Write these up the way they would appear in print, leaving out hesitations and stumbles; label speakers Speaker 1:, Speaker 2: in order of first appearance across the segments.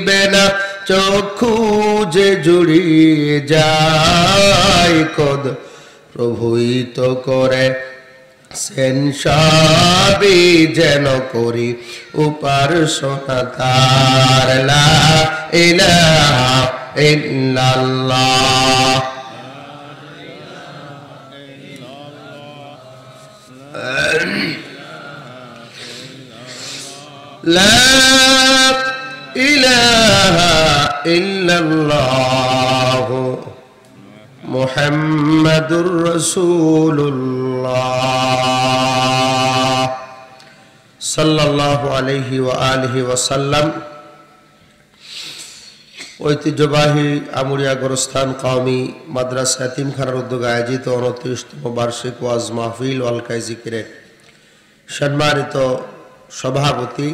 Speaker 1: বেনা চক্ষু যে জুড়িয়ে যায় কদ প্রভুই তো করে সেন সবই যেন করি উপাসনা তার লা ইলাহা ইল্লাল্লাহ লা ইলাহা ইল্লাল্লাহ মুহাম্মাদুর রাসূলুল্লাহ সাল্লাল্লাহু আলাইহি ওয়া আলিহি ওয়াসাল্লাম। ঐতিহ্যবাহী আমুরিয়া গোরস্থান কওমি মাদ্রাসা এতিমখানার উদ্যোগে আয়োজিত 29তম বার্ষিক ওয়াজ মাহফিল ওয়াল কাইজিকিরের সম্মানিত সভাপতি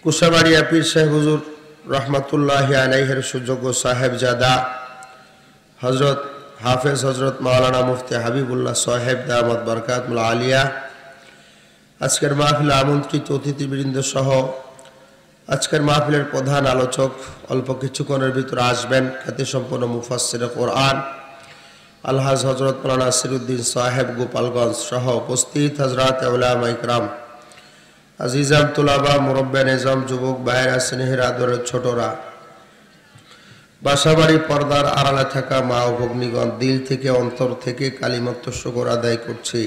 Speaker 1: কুশাবাড়িয়া পীর সাহেব হুজুর রহমতুল্লাহি আলাইহির সুযোগ্য সাহেবজাদা হযরত হাফেজ হযরত মাওলানা মুফতি হাবিবুল্লাহ সাহেব দামাত বরকাতুল আলিয়া, আজকের মাহফিলে আমন্ত্রিত অতিথিবৃন্দ সহ আজকের মাহফিলের প্রধান আলোচক অল্প কিছুক্ষণের ভিতরে আসবেন খ্যাতিসম্পন্ন মুফাসসিরে কোরআন আলহাজ হযরত মাওলানা নাসিরউদ্দিন সাহেব গোপালগঞ্জ সহ উপস্থিত হযরত উলামা ইকরাম, আজিজাম তুলাবা, মুরব্বে নিজাম, যুবক ভাইয়েরা, স্নেহের আদরের ছোটরা, বাসাবাড়ি পর্দার আড়ালে থাকা মা ও ভগ্নীগণ, দিল থেকে অন্তর থেকে কালিমাত শুকর আদায় করছি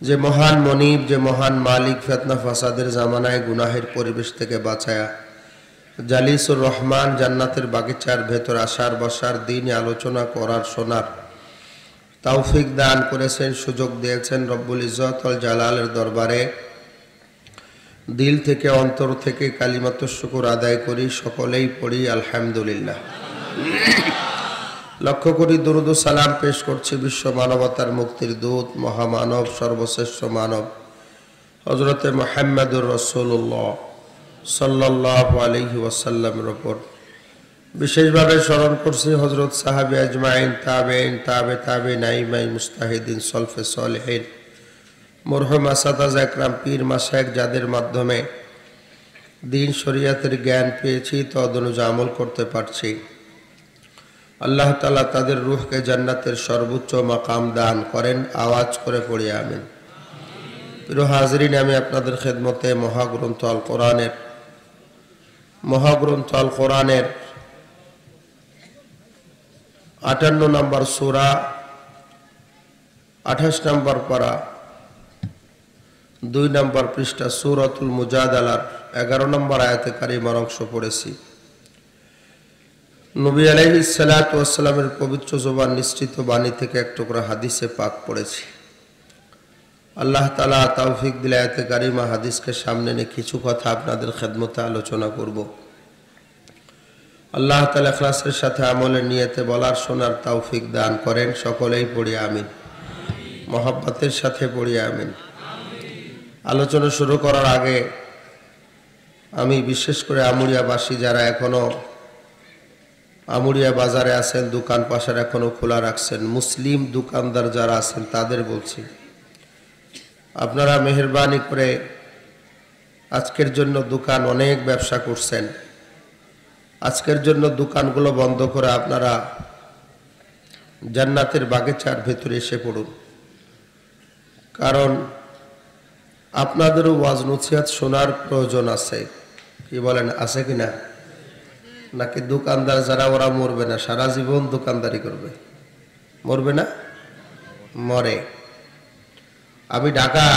Speaker 1: যে মহান মনিব, যে মহান মালিক ফিতনা ফাসাদের জামানায় গুনাহের পরিবেশ থেকে বাঁচায়া জালিসুর রহমান জান্নাতের বাগিচার ভেতর আসার বসার দিন আলোচনা করার শোনার তৌফিক দান করেছেন, সুযোগ দিয়েছেন। রব্বুল ইজ্জত ওয়াল জালালের দরবারে দিল থেকে অন্তর থেকে কালিমাত শুকর আদায় করি, সকলেই পড়ি আলহামদুলিল্লাহ। লক্ষ্য করি দরুদ ও সালাম পেশ করছি বিশ্ব মানবতার মুক্তির দূত মহামানব সর্বশ্রেষ্ঠ মানব হযরতে মুহাম্মদুর রাসূলুল্লাহ সাল্লাল্লাহু আলাইহি ওয়াসাল্লামের উপর। বিশেষভাবে স্মরণ করছি হযরত সাহাবী আজমাইন, তাবেঈন, তাবেঈন, আইমাই মুস্তাহিদিন, সলফে সালেহিন, মরহুম আসাদাজ একরাম, পীর মাশায়েখ, যাদের মাধ্যমে দ্বীন শরীয়তের জ্ঞান পেয়েছি, তদনুযায়ী আমল করতে পারছি। আল্লাহ তাআলা তাদের রূহকে জান্নাতের সর্বোচ্চ মাকাম দান করেন। আওয়াজ করে পড়ি আমিন। প্রিয় হাজরিন, আমি আপনাদের খেদমতে মহাগ্রন্থ আল কোরআনের 58 নম্বর সূরা 28 নম্বর পারা 2 নম্বর পৃষ্ঠা সূরাতুল মুজাদালার 11 নম্বর আয়াতে কারিমার অংশ পড়েছি। নবী আলাইহিস সালাতু ওয়াস সালামের পবিত্র জবান নিঃসৃত বাণী থেকে এক টুকরা হাদিসে পাক পড়েছি। আল্লাহ তাআলা তৌফিক দিলে আয়াতে কারিমা হাদিসকে সামনে নিয়ে কিছু কথা আপনাদের খেদমতে আলোচনা করব। আল্লাহ তাআলা ইখলাসের সাথে আমলের নিয়তে বলার শোনার তৌফিক দান করেন। সকলেই পড়ি আমিন। মহব্বতের সাথে পড়ি আমিন। আলোচনা শুরু করার আগে আমি বিশেষ করে আমুরিয়াবাসী যারা এখনো আমুরিয়া বাজারে আছেন, দোকান পাশার এখনো খোলা রাখছেন, মুসলিম দোকানদার যারা আছেন তাদের বলছি, আপনারা মেহেরবানি করে আজকের জন্য দোকান অনেক ব্যবসা করছেন, আজকের জন্য দোকানগুলো বন্ধ করে আপনারা জান্নাতের বাগিচার ভেতরে এসে পড়ুন। কারণ আপনাদেরও ওয়াজ নসিহত শোনার প্রয়োজন আছে। কি বলেন, আছে কিনা? নাকি দোকানদার যারা ওরা মরবে না, সারা জীবন দোকানদারি করবে? মরবে না? মরে। আমি ঢাকা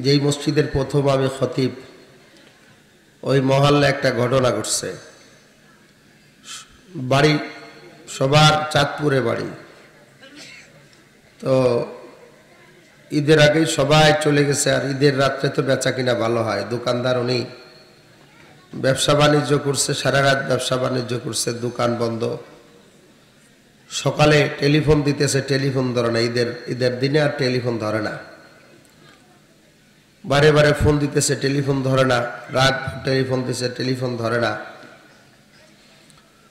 Speaker 1: যেই মসজিদের প্রথম আমি খতিব, ওই মহল্লা একটা ঘটনা ঘটছে। বাড়ি সবার চাঁদপুরে বাড়ি, তো ঈদের আগেই সবাই চলে গেছে, আর ঈদের রাত্রে তো বেচা কিনা ভালো হয়। দোকানদার উনি ব্যবসা বাণিজ্য করছে, সারা রাত ব্যবসা বাণিজ্য করছে, দোকান বন্ধ। সকালে টেলিফোন দিতেছে, টেলিফোন ধরে না। ঈদের দিনে আর টেলিফোন ধরে না, বারে বারে ফোন দিতেছে, টেলিফোন ধরে না। রাত টেলিফোন দিতেছে, টেলিফোন ধরে না।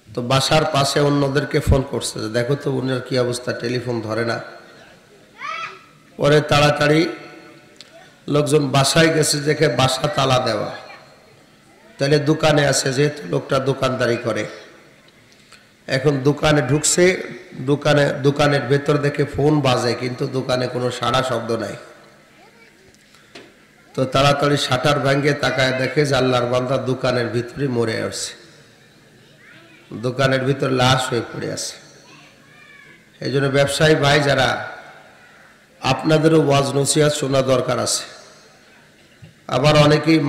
Speaker 1: তো বাসার পাশে অন্যদেরকে ফোন করছে, দেখো তো উনার কি অবস্থা, টেলিফোন ধরে না। পরে তাড়াতাড়ি লোকজন বাসায় গেছে, দেখে বাসা তালা দেওয়া। তাহলে দোকানে আছে, যেহেতু লোকটা দোকানদারি করে। এখন দোকানে ঢুকছে, দোকানের ভেতর দেখে ফোন বাজে, কিন্তু দোকানে কোনো সাড়া শব্দ নাই। তো তাড়াতাড়ি শাটার ভেঙে তাকায় দেখে যে আল্লাহর বান্দা দোকানের ভিতরে মরে আসছে, দোকানের ভিতর লাশ হয়ে পড়ে আছে। এই জন্য ব্যবসায়ী ভাই যারা, আপনাদেরও ওয়াজ নসিহত শোনা দরকার আছে। আবার অনেকেই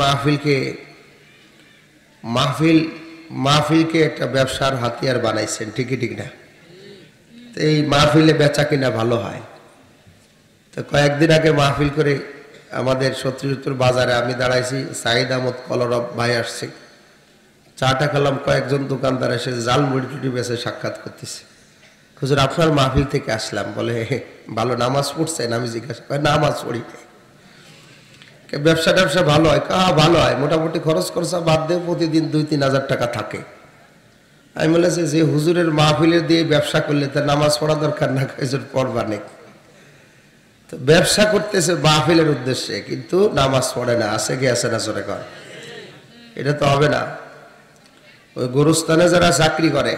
Speaker 1: মাহফিলকে একটা ব্যবসার হাতিয়ার বানাইছেন, ঠিকই ঠিক না? তো এই মাহফিলে বেচা কিনা ভালো হয়। তো কয়েকদিন আগে মাহফিল করে আমাদের সত্যির বাজারে আমি দাঁড়াইছি, সাইদ আহমদ কলরব ভাই আসছে, চাটা খেলাম, কয়েকজন দোকানদার এসে জাল মুড়ি টুটি বেছে সাক্ষাৎ করতেছে। হুজুর আপনার মাহফিল থেকে আসলাম, বলে ভালো নামাজ পড়ছেন? আমি জিজ্ঞাসা করি নামাজ পড়ি। ব্যবসা ভালো হয়? ভালো হয়, মোটামুটি খরচ খরচা বাদ দিয়ে প্রতিদিন 2-3 হাজার টাকা থাকে। আমি বলেছি যে হুজুরের মাহফিলের দিয়ে ব্যবসা করলে তার নামাজ পড়া দরকার না, হুজুর পড়বা নেই। তো ব্যবসা করতেছে মাহফিলের উদ্দেশ্যে, কিন্তু নামাজ পড়ে না। আছে কি আছে না জোরে কর? এটা তো হবে না। ওই গোরস্থানে যারা চাকরি করে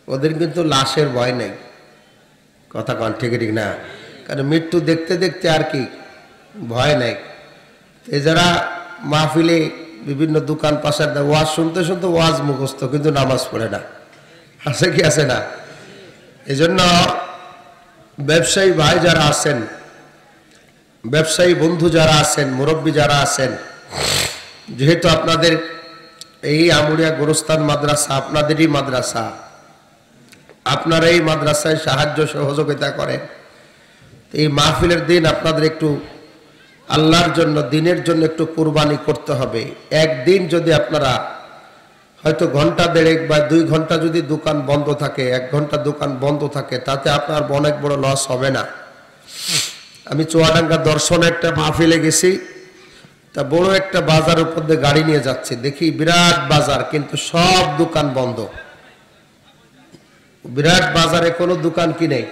Speaker 1: ওদের কিন্তু লাশের ভয় নেই, কথা কন ঠিক ঠিক না? কারণ মৃত্যু দেখতে দেখতে আর কি ভয় নেই। এই যারা মাহফিলে বিভিন্ন দোকান পাশার ওয়াজ শুনতে শুনতে ওয়াজ মুখস্থ, কিন্তু নামাজ পড়ে না। আছে কি আছে না? এই জন্য ব্যবসায়ী ভাই যারা আছেন, ব্যবসায়ী বন্ধু যারা আছেন, মুরব্বী যারা আছেন, যেহেতু আপনাদের এই আমুরিয়া গোরস্থান মাদ্রাসা আপনাদেরই মাদ্রাসা, আপনারা এই মাদ্রাসায় সাহায্য সহযোগিতা করেন। এই মাহফিলের দিন আপনাদের একটু আল্লাহর জন্য, দিনের জন্য একটু কুরবানি করতে হবে। একদিন যদি আপনারা হয়তো ঘন্টা 1.5 বা 2 ঘন্টা যদি দোকান বন্ধ থাকে, 1 ঘন্টা দোকান বন্ধ থাকে, তাতে আপনার অনেক বড় লস হবে না। আমি চুয়াডাঙ্গা দর্শনে একটা মাহফিলে গেছি, তা বড় একটা বাজার উপর দিয়ে গাড়ি নিয়ে যাচ্ছে, দেখি বিরাট বাজার, কিন্তু সব দোকান বন্ধ। বিরাট বাজারে কোনো দোকান কি নেই,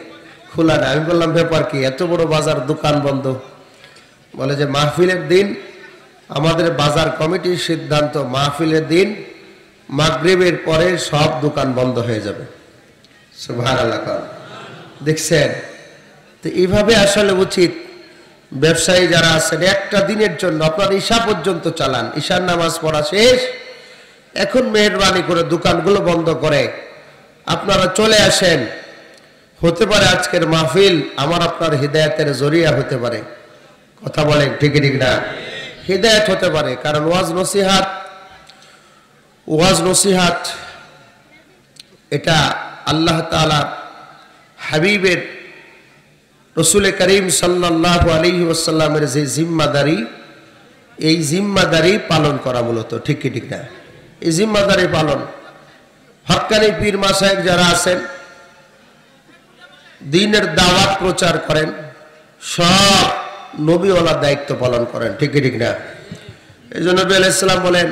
Speaker 1: খোলা নেই। আমি বললাম ব্যাপার কি, এত বড় বাজার দোকান বন্ধ? বলে যে মাহফিলের দিন আমাদের বাজার কমিটির সিদ্ধান্ত, মাহফিলের দিন মাগরিবের পরে সব দোকান বন্ধ হয়ে যাবে। সুবহানাল্লাহ। দেখছেন? তো এইভাবে আসলে উচিত। ব্যবসায়ী যারা আছেন একটা দিনের জন্য আপনার ঈশা পর্যন্ত চালান, ঈশার নামাজ পড়া শেষ, এখন মেহেরবানি করে দোকানগুলো বন্ধ করে আপনারা চলে আসেন। হতে পারে আজকের মাহফিল আমার আপনার হিদায়াতের জরিয়া হতে পারে, কথা বলেন ঠিক ঠিক না? হিদায়াত হতে পারে, কারণ ওয়াজ নসিহাত এটা আল্লাহ তাআলা হাবিবের রসুল করিম সাল্লাল্লাহু আলাইহি ওয়াসাল্লামের যে জিম্মাদারি, এই জিম্মাদারি পালন করা মূলত, ঠিক কি ঠিক না? এই জিম্মাদারি পালন, হক্কানি পীর মাশায়েখ যারা আছেন দ্বীনের দাওয়াত প্রচার করেন, সব নবীওয়ালার দায়িত্ব পালন করেন, ঠিক কি ঠিক না? এই জন্য নবী আলাইহিস সালাম বলেন,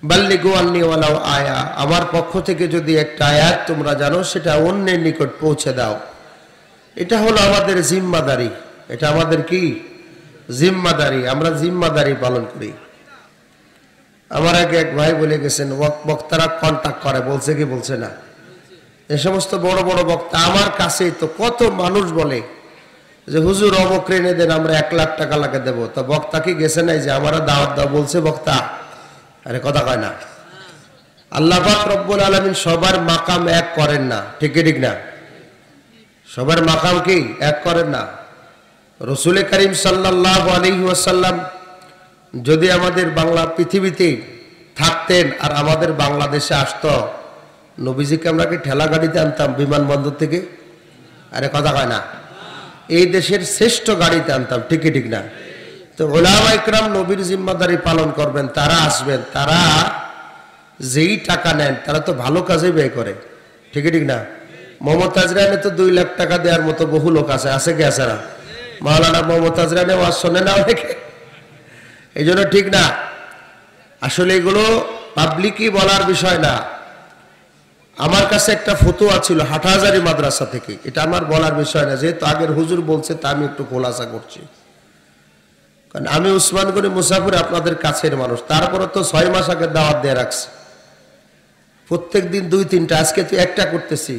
Speaker 1: বাল্লিগু আন্নী ওয়ালাউ আয়া, আমার পক্ষ থেকে যদি একটা আয়াত তোমরা জানো সেটা অন্যের নিকট পৌঁছে দাও। এটা হলো আমাদের জিম্মাদারি, এটা আমাদের কি জিম্মাদারি, আমরা জিম্মাদারি পালন করি। আমার আগে এক ভাই বলে গেছেন, বক্তারা কন্টাক্ট করে, বলছে কি বলছে না? এই সমস্ত বড় বড় বক্তা আমার কাছে তো কত মানুষ বলে যে হুজুর অমুক ঋণে দেন, আমরা 1 লাখ টাকা লাগে দেবো। তা বক্তা কি গেছে নাই যে আমরা দাওয়াত দাও বলছে বক্তা? আরে কথা কয় না। আল্লাহ পাক রব্বুল আলামিন সবার মাকাম এক করেন না, ঠিক ঠিক না? সবার মাকাম কি এক করেন না। রসুল করিম সাল্লাল্লাহু আলাইহি ওয়াসাল্লাম যদি আমাদের বাংলা পৃথিবীতে থাকতেন আর আমাদের বাংলাদেশে আসতো, নবীজিকে আমরা কি ঠেলা গাড়িতে আনতাম বিমানবন্দর থেকে? আরে কথা কয় না। এই দেশের শ্রেষ্ঠ গাড়িতে আনতাম, ঠিক ঠিক না? তো উলামা ইকরাম নবীর জিম্মাদারি পালন করবেন, তারা আসবেন, তারা যেই টাকা নেন তারা তো ভালো কাজে ব্যয় করে, ঠিক ঠিক না? মোহাম্মদ আজরানে তো 2 লাখ টাকা দেওয়ার মতো বহু লোক আছে, আছে কি আছে না? মাওলানা মোহাম্মদ আজরানে ওয়াজ শোনে না অনেকে, এই জন্য ঠিক না। আসলে এগুলো পাবলিকই বলার বিষয় না। আমার কাছে একটা ফতোয়া ছিল হাটহাজারী মাদ্রাসা থেকে, এটা আমার বলার বিষয় না, যেহেতু আগের হুজুর বলছে তা আমি একটু খোলাসা করছি। কারণ আমি উসমান গনি মুসাফির আপনাদের কাছের মানুষ, তারপরে তো 6 মাস আগে দাওয়াত দিয়ে রাখছি, প্রত্যেক দিন 2-3টা, আজকে তো একটা করতেছি।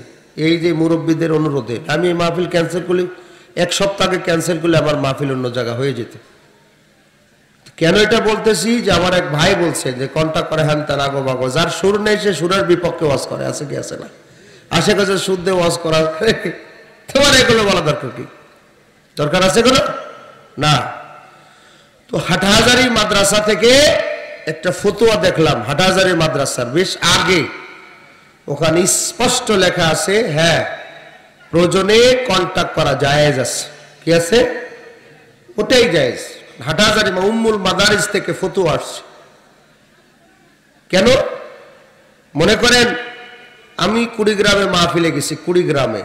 Speaker 1: এই যে মুরব্বীদের অনুরোধে আমি এই মাহফিল ক্যান্সেল করলি, 1 সপ্তাহ আগে ক্যান্সেল করলে আমার মাহফিল অন্য জায়গা হয়ে যেত। কেন এটা বলতেছি, যে আমার এক ভাই বলছে যে কন্টাক্ট করে হ্যান ত্যান আগো বাগো, যার সুর নেই সে সুরের বিপক্ষে ওয়াজ করে, আছে কি আছে না? আশেপাশে সুর দিয়ে ওয়াজ করা, তোমার এগুলো বলা দরকার কি? দরকার আছে এগুলো না। তো হাটহাজারী মাদ্রাসা থেকে একটা ফতোয়া দেখলাম, হাটহাজারী মাদ্রাসার বেশ আগে, ওখানে স্পষ্ট লেখা আছে, হ্যাঁ প্রয়োজনে কন্টাক্ট করা জায়েজ আছে। কি আছে? ওটাই জায়েজ। হাটহাজারী উম্মুল মাদারিস থেকে ফতোয়া আসছে। কেন? মনে করেন আমি কুড়িগ্রামে মাহফিলে গেছি, কুড়িগ্রামে,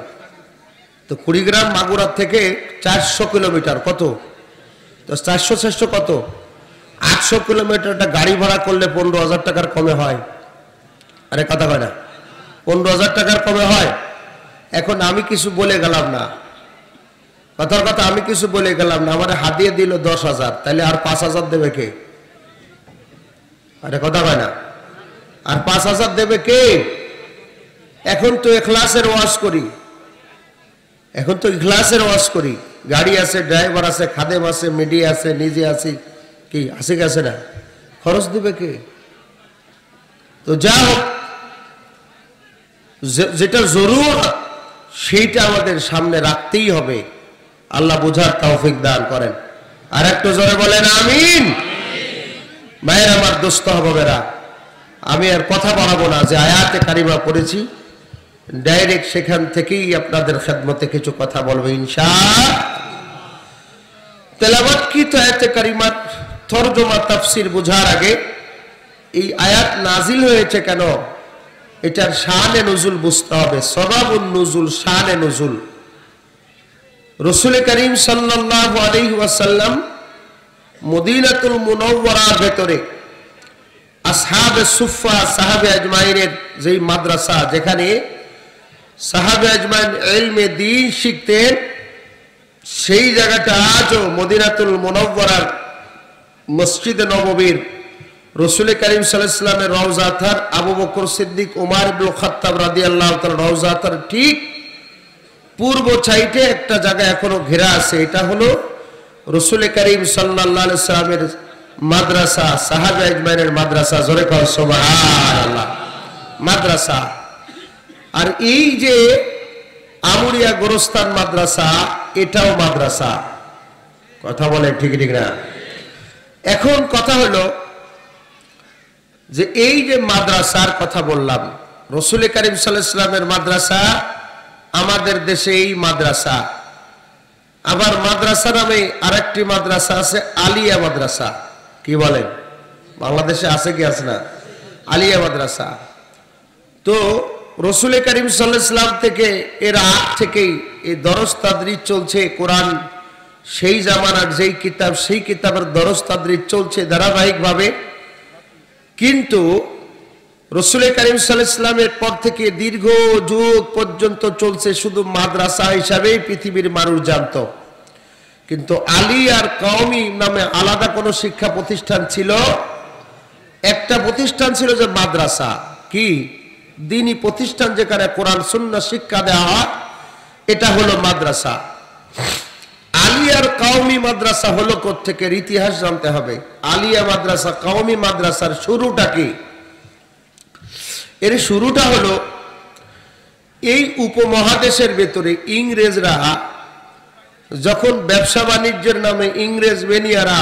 Speaker 1: তো কুড়িগ্রাম মাগুরা থেকে 400 কিলোমিটার, কত? তো 400 কত? 800 কিলোমিটারটা গাড়ি ভাড়া করলে 15,000 টাকার কমে হয়। আরে কথা হয় না? 15,000 টাকার কমে হয়। এখন আমি কিছু বলে গেলাম না, কথার কথা, আমি কিছু বলে গেলাম না, আমার হাতিয়ে দিল 10,000, তাহলে আর 5,000 দেবে কে? আরে কথা হয় না? আর 5,000 দেবে কে? এখন তো ইখলাসের ওয়াজ করি, এখন তো ইখলাসের ওয়াজ করি, গাড়ি আছে, ড্রাইভার আছে, খাদেম আছে, মিডিয়া আছে, নিজে আছি, কি আছে কি আছে না? খরচ দিবে কে? তো যা হোক, যেটা জরুর সেইটা আমাদের সামনে রাখতেই হবে। আল্লাহ বুঝার তৌফিক দান করেন। আর একটু জোরে বলেন আমিন। ভাইয়ের আমার, দোস্ত হবেরা, আমি আর কথা বাড়াবো না, যে আয়াতে কারিমা পড়েছি ডাইরেক্ট সেখান থেকেই আপনাদের খেদমতে কিছু কথা বলবো ইনশাআল্লাহ। তেলাওয়াত কি তো আয়াতে কারিমার তরজমা তাফসীর বোঝার আগে এই আয়াত নাজিল হয়েছে কেন, এটার শানে নুজুল বুঝতে হবে। সবাবুন নুজুল, শানে নুজুল। রাসূল করিম সাল্লাল্লাহু আলাইহি ওয়াসাল্লাম মদিনাতুল মুনাওয়ারার ভেতরে আসহাবে সুফফা সাহাবে আজমাইনের যেই মাদ্রাসা, যেখানে সাহাবে আজমাইন ইলমে দ্বীন শিখতেন, সেই জায়গাটা আজও মদিনাতুল মুনাওয়ারার মসজিদে নববীর রাসূল করিম সাল্লাল্লাহু আলাইহি ওয়াসাল্লামের রওজা আথার, আবু বকর সিদ্দিক, ওমর ইবনে খাত্তাব রাদিয়াল্লাহু তাআলা রওজা আথার ঠিক পূর্ব সাইডে একটা জায়গা এখনো ঘেরা আছে। এটা হলো রাসূল করিম সাল্লাল্লাহু আলাইহি ওয়াসাল্লামের মাদ্রাসা, সাহাবে আজমাইনের মাদ্রাসা। জোরে কও সুবহানাল্লাহ। মাদ্রাসা। আর এই যে আমুরিয়া গোরস্তান মাদ্রাসা, এটাও মাদ্রাসা। কথা বলে ঠিক ঠিক না? এখন কথা হলো যে এই যে মাদ্রাসার কথা বললাম, রাসূল করিম সাল্লাল্লাহু আলাইহি ওয়াসাল্লামের মাদ্রাসা, আমাদের দেশে এই মাদ্রাসা। আবার মাদ্রাসা নামে আরেকটি মাদ্রাসা আছে, আলিয়া মাদ্রাসা। কি বলেন? বাংলাদেশে আছে কি আছে না? আলিয়া মাদ্রাসা। তো রাসূল করিম সাল্লাল্লাহু আলাইহি ওয়াসাল্লাম থেকে এর আগ থেকেই এই দরস তাদরিজ চলছে। কোরআন সেই জামানার যেই কিতাব, সেই কিতাবের দরস তাদরিজ চলছে ধারাবাহিকভাবে। কিন্তু রাসূল করিম সাল্লাল্লাহু আলাইহি ওয়াসাল্লামের পর থেকে দীর্ঘ যুগ পর্যন্ত চলছে শুধু মাদ্রাসা হিসাবেই পৃথিবীর মানুষ জানত। কিন্তু আলী আর কওমি নামে আলাদা কোনো শিক্ষা প্রতিষ্ঠান ছিল? একটা প্রতিষ্ঠান ছিল যে মাদ্রাসা। কি? দ্বীনি প্রতিষ্ঠান, যেখানে কোরআন সুন্নাহ শিক্ষা দেওয়া হয়, এটা হলো মাদ্রাসা। আলী আর কওমি মাদ্রাসা হলো কোত্থেকে? ইতিহাস জানতে হবে। আলিয়া মাদ্রাসা, কওমি মাদ্রাসার শুরুটা কি? এর শুরুটা হলো এই উপমহাদেশের ভেতরে ইংরেজরা যখন ব্যবসা বাণিজ্যের নামে ইংরেজ বেনিয়ারা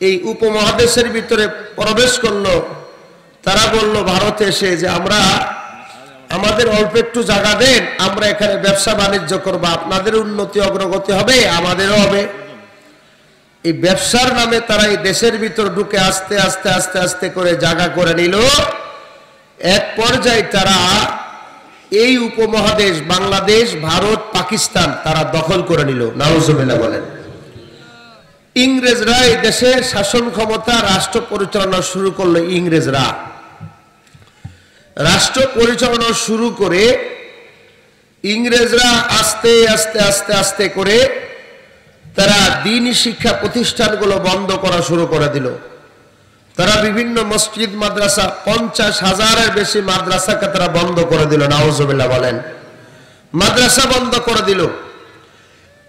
Speaker 1: এই উপমহাদেশের ভিতরে প্রবেশ করলো, তারা বলল ভারতে এসে যে আমরা আমাদের অল্প একটু জায়গা দেন, আমরা এখানে ব্যবসা বাণিজ্য করবো, আপনাদের উন্নতি অগ্রগতি হবে, আমাদেরও হবে। এই ব্যবসার নামে তারা এই দেশের ভিতর ঢুকে আস্তে আস্তে আস্তে আস্তে করে জায়গা করে নিল। এক পর্যায়ে তারা এই উপমহাদেশ, বাংলাদেশ, ভারত, পাকিস্তান তারা দখল করে নিল। নাউজুবিল্লাহ বলেন। ইংরেজরা এই দেশের শাসন ক্ষমতা, রাষ্ট্র পরিচালনা শুরু করলো। ইংরেজরা রাষ্ট্র পরিচালনা শুরু করে ইংরেজরা আস্তে আস্তে আস্তে আস্তে করে তারা দ্বীনি শিক্ষা প্রতিষ্ঠানগুলো বন্ধ করা শুরু করে দিল। তারা বিভিন্ন মসজিদ মাদ্রাসা 50,000-এর বেশি মাদ্রাসাকে তারা বন্ধ করে দিল। নাউজুবিল্লাহ বলেন। মাদ্রাসা বন্ধ করে দিল।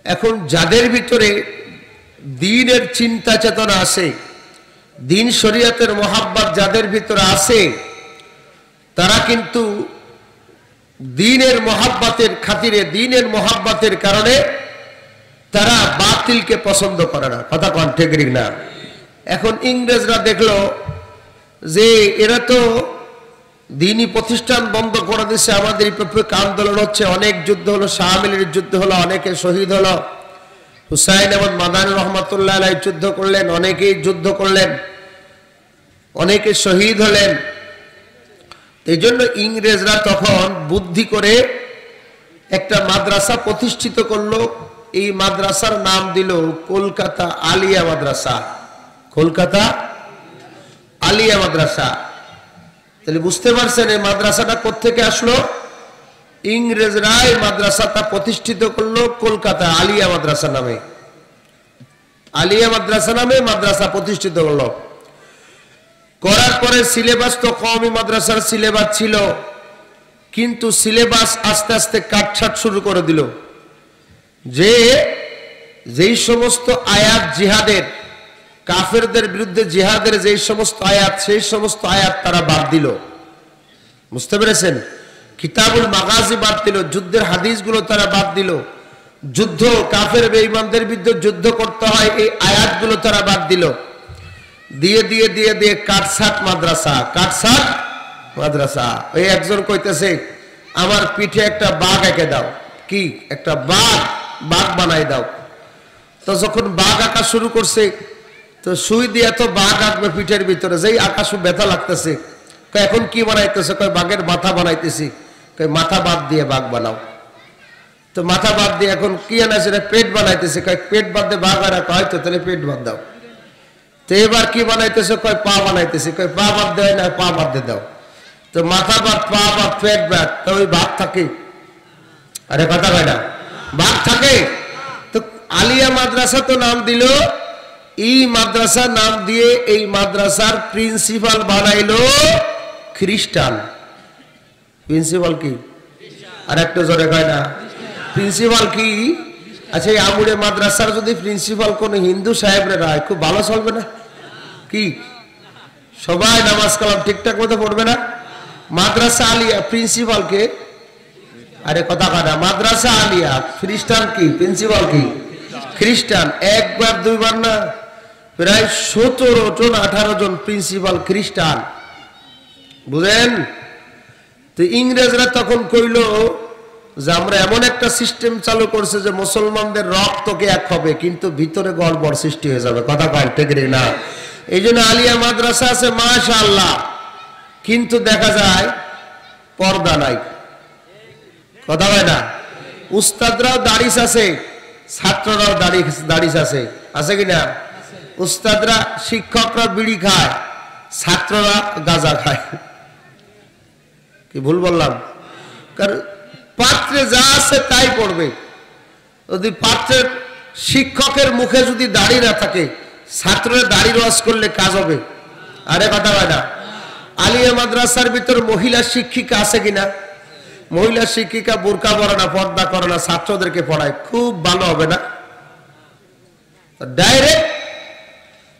Speaker 1: এখন যাদের ভিতরে দ্বীনের চিন্তা চেতনা আছে, দ্বীন শরীয়তের মোহাব্বত যাদের ভিতরে আছে, তারা কিন্তু দ্বীনের মোহাব্বতের খাতিরে, দ্বীনের মোহাব্বতের কারণে তারা বাতিলকে পছন্দ করে না। কথা কোন ঠিক না? এখন ইংরেজরা দেখলো যে এরা তো দ্বীনি প্রতিষ্ঠান বন্ধ করে দিচ্ছে, আমাদের বিপক্ষে আন্দোলন হচ্ছে, অনেক যুদ্ধ হলো, শাহ আমিনের যুদ্ধ হলো, অনেকে শহীদ হলো, হুসাইন আহমদ মাদানী রহমতুল্লাহ আলাইহি যুদ্ধ করলেন, অনেকেই যুদ্ধ করলেন, অনেকে শহীদ হলেন। এই জন্য ইংরেজরা তখন বুদ্ধি করে একটা মাদ্রাসা প্রতিষ্ঠিত করলো। এই মাদ্রাসার নাম দিল কলকাতা আলিয়া মাদ্রাসা। কলকাতা আলিয়া মাদ্রাসা। তাহলে বুঝতে পারছেন এই মাদ্রাসাটা কোত্থেকে আসলো? ইংরেজরা এই মাদ্রাসাটা প্রতিষ্ঠিত করলো কলকাতা আলিয়া মাদ্রাসা নামে। আলিয়া মাদ্রাসা নামে মাদ্রাসা প্রতিষ্ঠিত করলো। করার পরে সিলেবাস তো কওমি মাদ্রাসার সিলেবাস ছিল, কিন্তু সিলেবাস আস্তে আস্তে কাটছাট শুরু করে দিল। যেই সমস্ত আয়াত জিহাদের, কাফেরদের বিরুদ্ধে জিহাদের যেই সমস্ত আয়াত, সেই সমস্ত আয়াত তারা বাদ দিল। বুঝতে পেরেছেন? কিতাবুল মাগাজি বাদ দিল, যুদ্ধের হাদিসগুলো তারা বাদ দিল। যুদ্ধ, কাফের বেঈমানদের বিরুদ্ধে যুদ্ধ করতে হয়, এই আয়াতগুলো তারা বাদ দিল। দিয়ে দিয়ে দিয়ে দিয়ে কাটছাট মাদ্রাসা, কাটছাট মাদ্রাসা। ওই একজন কইতেছে আমার পিঠে একটা বাঘ এঁকে দাও। কি একটা বাঘ বানাই দাও। তো যখন বাঘ আঁকা শুরু করছে, তো সুই দিয়ে তো বাঘ আঁকবে পিঠের ভিতরে, যেই আকাশ ব্যথা লাগতেছে। এখন কি বানাইতেছে? কয় বাঘের মাথা বানাইতেছি। কয় মাথা বাদ দিয়ে বাঘ বানাও। তো মাথা বাদ দিয়ে এখন কি আনাইছে? পেট বানাইতেছে। কয় পেট বাদ দিয়ে বাঘ আর হয়তো, তাহলে পেট বাদ দাও। তো এবার কি বানাইতেছে? কয় পা বানাইতেছে। কয় পা বাদ দেয় না, পা বাদ দিয়ে দাও। তো মাথা বাদ, পা বাদ, পেট বাদ, তো ওই বাঘ থাকে? আরে কথা কয় না, বাঘ থাকে। তো আলিয়া মাদ্রাসা তো নাম দিল, এই মাদ্রাসা নাম দিয়ে এই মাদ্রাসার প্রিন্সিপাল বানাইলো খ্রিস্টান। প্রিন্সিপাল কি? আর একটু জোরে কয় না, প্রিন্সিপাল কি? আচ্ছা, এই আমুরে মাদ্রাসার যদি প্রিন্সিপাল কোন হিন্দু সাহেবরা হয়, খুব ভালো চলবে না? কি সবাই নামাজ কালাম ঠিকঠাক মতো পড়বে না? মাদ্রাসা আলিয়া প্রিন্সিপাল কে? আরে কথা কয় না, মাদ্রাসা আলিয়া খ্রিস্টান কি? প্রিন্সিপাল কি? খ্রিস্টান। একবার দুইবার না, প্রায় 17 জন 18 জন প্রিন্সিপাল খ্রিস্টান। বুঝেন? তো ইংরেজরা তখন কইল যে আমরা এমন একটা সিস্টেম চালু করছে যে মুসলমানদের রক্তকে এক হবে, কিন্তু ভিতরে গড়বড় সৃষ্টি হয়ে যাবে। কথা কয় ঠিক না? এই জন্য আলিয়া মাদ্রাসা আছে মাশাআল্লাহ, কিন্তু দেখা যায় পর্দা নাই। কথা কয় না? উস্তাদরাও দাড়িস আছে, ছাত্ররাও দাড়িস আছে, আছে কিনা? উস্তাদরা, শিক্ষকরা বিড়ি খায়, ছাত্ররা গাঁজা খায়। কি ভুল বললাম? কারণ পাত্রে যা আছে তাই পড়বে। যদি পাত্রের শিক্ষকের মুখে যদি দাড়ি না থাকে, ছাত্রের দাড়ি রস করলে কাজ হবে? আরে কথা হয় না। আলিয়া মাদ্রাসার ভিতর মহিলা শিক্ষিকা আছে কিনা? মহিলা শিক্ষিকা বোরকা পরে না, পর্দা করে না, ছাত্রদেরকে পড়ায়, খুব ভালো হবে না? ডাইরেক্ট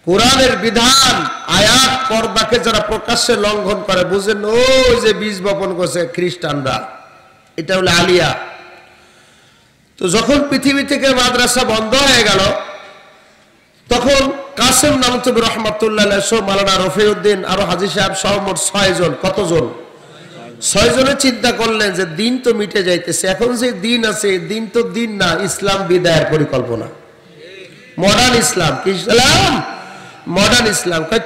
Speaker 1: কোরআনের বিধান, আয়াত, পর্দাকে যারা প্রকাশ্যে লঙ্ঘন করে, বুঝেন ওই যে বীজ বপন করছে খ্রিস্টানরা, এটা হলো আলিয়া। তো যখন পৃথিবী থেকে মাদ্রাসা বন্ধ হয়ে গেল, তখন কাসেম নামতুবি রহমতুল্লাহ, মাওলানা রফিউদ্দিন, আরো হাজী সাহেব সহ মোট 6 জন। কতজন? 6 জনে চিন্তা করলেন যে দিন তো মিটে যাইতেছে, এখন যে দিন আছে, দিন তো দিন না, ইসলাম বিদায়ের পরিকল্পনা। মডার্ন ইসলাম। কি ইসলাম? মডার্ন ইসলাম। কয়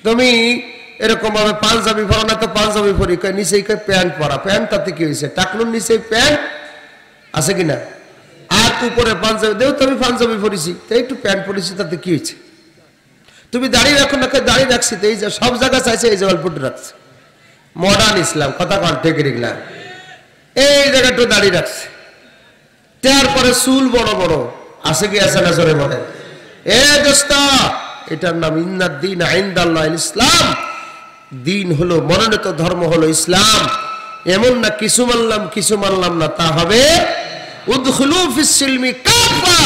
Speaker 1: তুমি এরকম ভাবে পাঞ্জাবি পরো না, তো পাঞ্জাবি পরি। কয় নিচেই কয় প্যান্ট পরা। প্যান্ট তাতে কি হয়েছে? টাকনুর নিচে প্যান্ট আছে কিনা? আর উপরে পাঞ্জাবি দেও, তুমি পাঞ্জাবি পরেছি, তো একটু প্যান্ট পরেছি, তাতে কি হয়েছে? তুমি দাঁড়িয়ে রাখো না, দাঁড়িয়ে রাখছি, তো এই যে সব জায়গা চাইছে, এই যে অল্প রাখছে। মডার্ন ইসলাম। কথা কন ঠিক না? এই জায়গাটা দাঁড়িয়ে রাখছে, তারপরে চুল বড় বড়, আছে কি আছে না জোরে বলেন? এ দোস্ত, এটার নাম ইন্নাদ-দীন ইনদাল্লাহিল ইসলাম। দিন হলো, মনোনীত ধর্ম হলো ইসলাম। এমন না কিছু মানলাম না, তা হবে উদখুলু ফিস সিলমি কাফা,